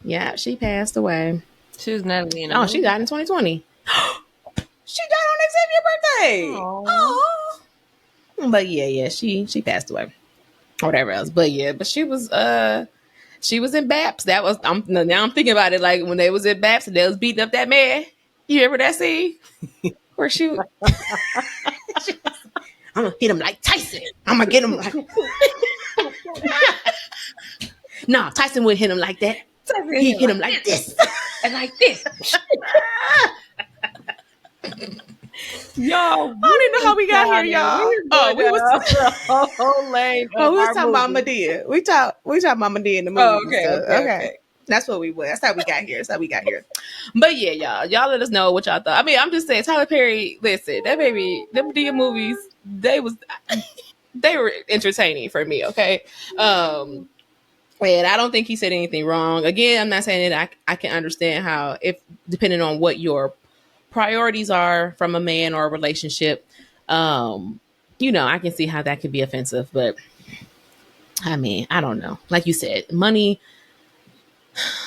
Yeah, she passed away. She was Natalie. Oh, she died in 2020. She died on Xavier's birthday. Oh. But yeah, she passed away. Whatever else. But she was in Baps. That was now I'm thinking about it, like when they was in Baps and they was beating up that man. You remember that scene? Where she was I'm gonna hit him like Tyson. I'm gonna get him like No, Tyson wouldn't hit him like that. He hit him like this. And like this. Y'all, I don't even know how we got here, y'all. We was talking about Madea. We talked about Madea in the movie. Oh, okay. That's what we were. That's how we got here. But yeah, y'all let us know what y'all thought. I mean, I'm just saying, Tyler Perry. Listen, that baby, them Madea movies, they were entertaining for me. Okay, and I don't think he said anything wrong. Again, I'm not saying that I can understand how, if depending on what your priorities are from a man or a relationship, I can see how that could be offensive. But I mean, I don't know. Like you said, money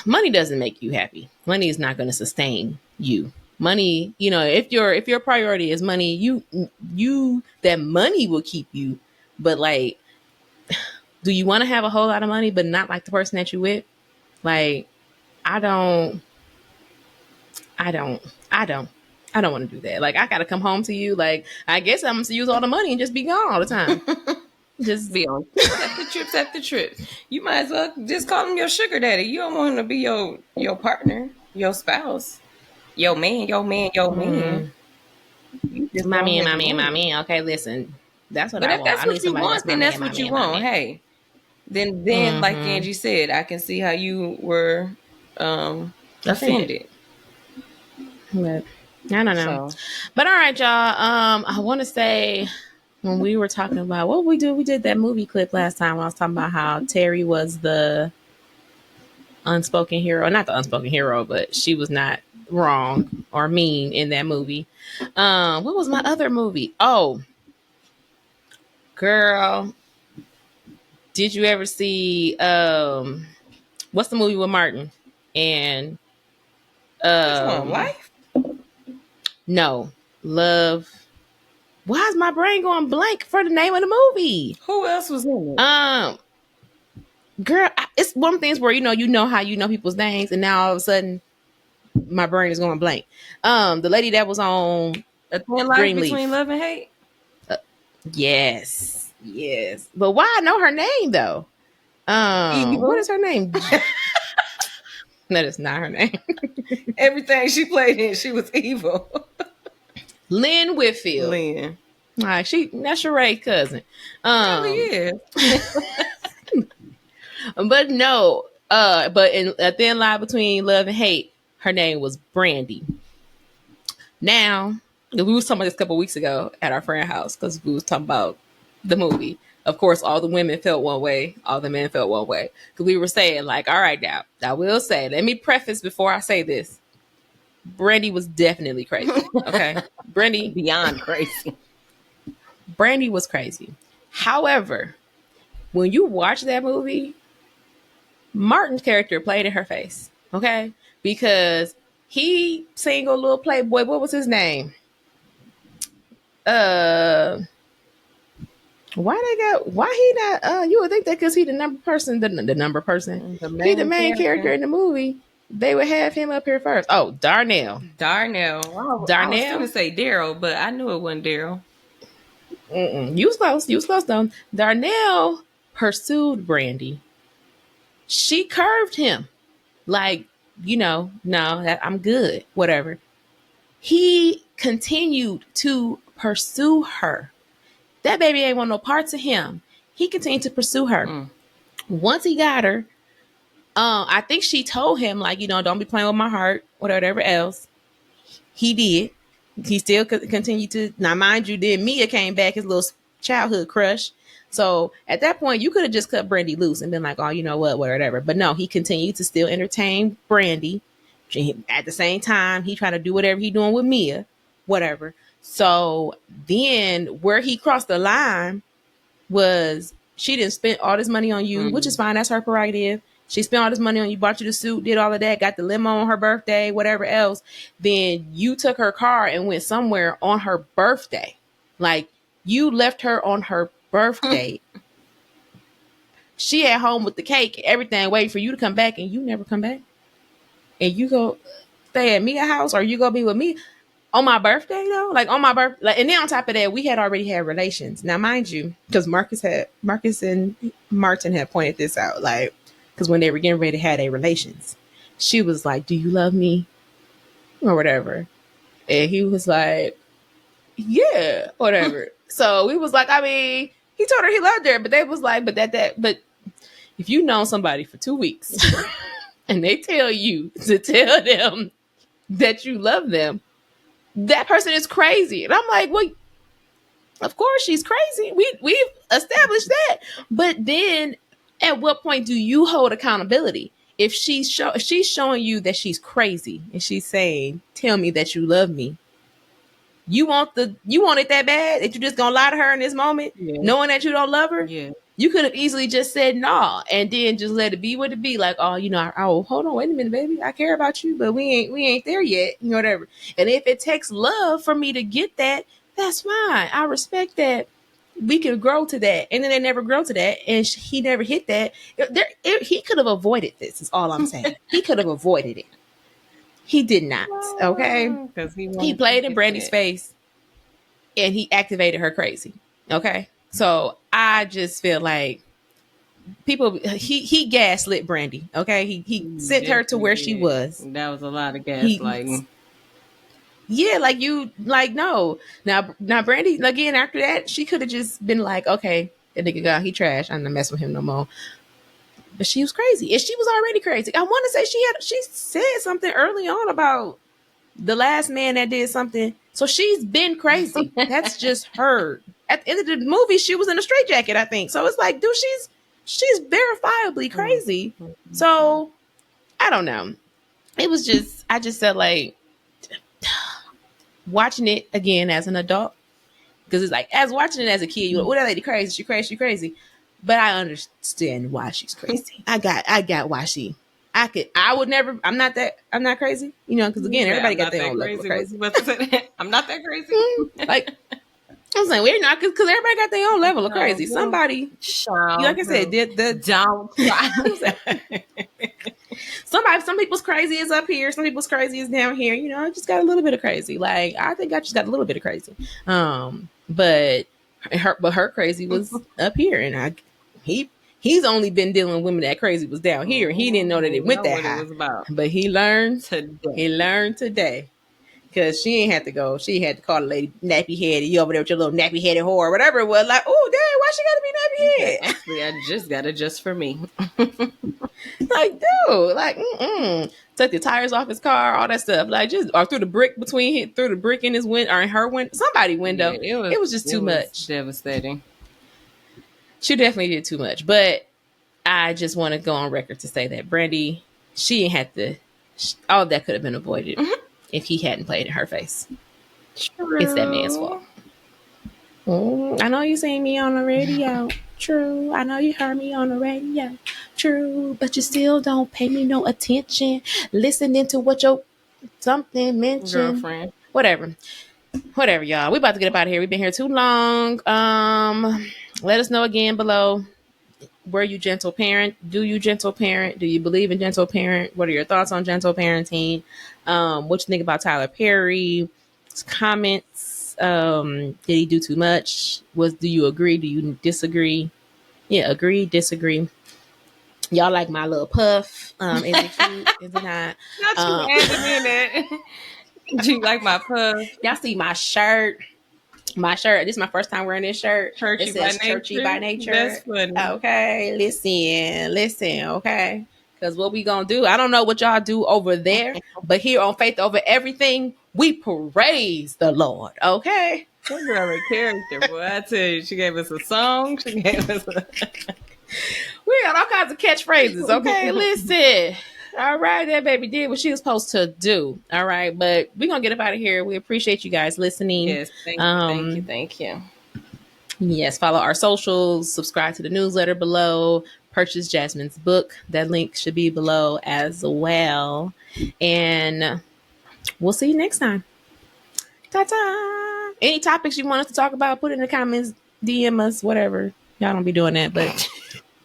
doesn't make you happy. Money is not going to sustain you. Money, if your priority is money, that money will keep you. But like, do you want to have a whole lot of money but not like the person that you with? Like, I don't I don't I don't I don't want to do that. Like, I got to come home to you. Like, I guess I'm going to use all the money and just be gone all the time. Just be on trips after trips. You might as well just call him your sugar daddy. You don't want him to be your partner, your spouse, your man, your man, your man. You just my want man, his my man, my money. man. Okay, listen. That's what But I if want. that's I need what you somebody that's want, my then man, that's my what you man, my want. man. Hey, then like Angie said, I can see how you were offended. But I don't know. So But all right, y'all. I want to say, when we were talking about what we do, we did that movie clip last time. When I was talking about how Terry was the unspoken hero, not the unspoken hero, but she was not wrong or mean in that movie. What was my other movie? Oh, girl, did you ever see what's the movie with Martin and which one? Life? no, Love? Why is my brain going blank for the name of the movie? Who else was in it? Girl, it's one of the things where how people's names, and now all of a sudden my brain is going blank. The lady that was on A Thin Life Between Greenleaf. Love and Hate? Yes, yes. But why I know her name though? What is Evil. her name? That is not her name. Everything she played in, she was evil. Lynn Whitfield. Lynn. Like, that's Sheree's cousin. Probably is. But no, but in A Thin Line Between Love and Hate, her name was Brandy. Now, we was talking about this a couple weeks ago at our friend's house because we was talking about the movie. Of course, all the women felt one way, all the men felt one way. Because we were saying, like, all right, now, I will say, let me preface before I say this. Brandy was definitely crazy. Okay. Brandy. Beyond crazy. Brandy was crazy. However, when you watch that movie, Martin's character played in her face. Okay. Because he single little playboy. What was his name? Why he not you would think that because he the number person, the number person, he the main character in the movie, they would have him up here first. Oh, Darnell. Wow. I was gonna say Daryl, but I knew it wasn't Daryl. You was close though. Darnell pursued Brandy. She curved him. Like, no, I'm good. Whatever. He continued to pursue her. That baby ain't want no parts of him. He continued to pursue her. Once he got her, I think she told him, like, don't be playing with my heart, whatever else. He did. He still continued to. Now, mind you, then Mia came back, his little childhood crush. So at that point, you could have just cut Brandy loose and been like, oh, you know what, whatever. But no, he continued to still entertain Brandy. At the same time, he tried to do whatever he doing with Mia, whatever. So then where he crossed the line was she didn't spend all this money on you, which is fine. That's her prerogative. She spent all this money on you, bought you the suit, did all of that, got the limo on her birthday, whatever else. Then you took her car and went somewhere on her birthday. Like, you left her on her birthday. She at home with the cake, everything, waiting for you to come back, and you never come back. And you go stay at Mia's house, or you go be with me on my birthday, though? Like, on my birthday. Like, and then on top of that, we had already had relations. Now, mind you, because Marcus and Martin had pointed this out, like, because when they were getting ready to have their relations, she was like, do you love me? Or whatever. And he was like, yeah, whatever. So we was like, I mean, he told her he loved her, but they was like, but if you know somebody for 2 weeks and they tell you to tell them that you love them, that person is crazy. And I'm like, well, of course she's crazy. We've established that. But then at what point do you hold accountability? if she's showing you that she's crazy and she's saying, "Tell me that you love me," you want it that bad that you just gonna lie to her in this moment, knowing that you don't love her. Yeah. You could have easily just said nah and then just let it be what it be. Like, oh, oh, hold on, wait a minute, baby. I care about you, but we ain't there yet. Whatever. And if it takes love for me to get that, that's fine. I respect that. We can grow to that. And then they never grow to that. And he never hit that. He could have avoided this, is all I'm saying. He could have avoided it. He did not. Okay. Because he played in Brandy's face and he activated her crazy. Okay. So I just feel like he gaslit Brandy. Okay. He sent her to where she was. That was a lot of gaslighting. Yeah, no. Now Brandy, again, after that, she could have just been like, okay, that nigga got, he trash. I'm not mess with him no more. But she was crazy. And she was already crazy. I want to say she said something early on about the last man that did something. So she's been crazy. That's just her. At the end of the movie, she was in a straitjacket, I think. So it's like, dude, she's verifiably crazy. So I don't know. It was just, I just felt like watching it again as an adult, because it's like, as watching it as a kid, you're like, oh, that lady crazy, she crazy. But I understand why she's crazy. I got why I would never, I'm not crazy, because again, everybody got their own level of crazy. I'm not that crazy. Like, I'm saying we're not, because everybody got their own level of crazy. Somebody, like I said, some people's crazy is up here, some people's crazy is down here. I just got a little bit of crazy. Like, I think I just got a little bit of crazy. But her crazy was up here, and he's only been dealing with women that crazy was down here, and he didn't know that it went that high. But he learned today. Because she ain't had to go. She had to call the lady nappy headed. You over there with your little nappy headed whore or whatever it was. Like, oh, dang, why she got to be nappy headed? Actually, I just got it just for me. Like, dude, like, took the tires off his car, all that stuff. Like, just, or through the brick in his window, or in her window, somebody's window. Yeah, it was just too much. Devastating. She definitely did too much. But I just want to go on record to say that Brandy, she ain't had to, all of that could have been avoided. If he hadn't played in her face. True. It's that man's fault. I know you seen me on the radio. True. I know you heard me on the radio. True. But you still don't pay me no attention. Listening to what your something mentioned. Girlfriend. Whatever, y'all. We about to get up out of here. We've been here too long. Let us know again below. Were you gentle parent? Do you gentle parent? Do you believe in gentle parent? What are your thoughts on gentle parenting? What you think about Tyler Perry? Comments. Did he do too much? Do you agree? Do you disagree? Yeah, agree, disagree. Y'all like my little puff? Is it cute? Is it not? Not you adding in it. Do you like my puff? Y'all see my shirt? This is my first time wearing this shirt. Churchy by nature. That's funny. Okay, listen. Okay, because what we gonna do? I don't know what y'all do over there, but here on Faith Over Everything, we praise the Lord. Okay. That girl a character, boy. I tell you, she gave us a song. We got all kinds of catchphrases. Okay, listen. All right, that baby did what she was supposed to do. All right, but we're going to get up out of here. We appreciate you guys listening. Yes, thank you. Yes, follow our socials, subscribe to the newsletter below, purchase Jasmine's book. That link should be below as well. And we'll see you next time. Ta-ta! Any topics you want us to talk about, put it in the comments, DM us, whatever. Y'all don't be doing that, but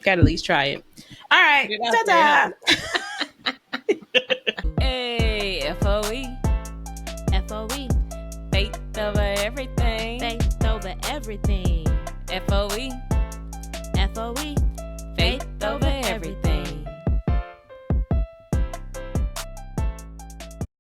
got to at least try it. All right, ta-ta! Hey, FOE. FOE. Faith over everything. Faith over everything. FOE. FOE. Faith over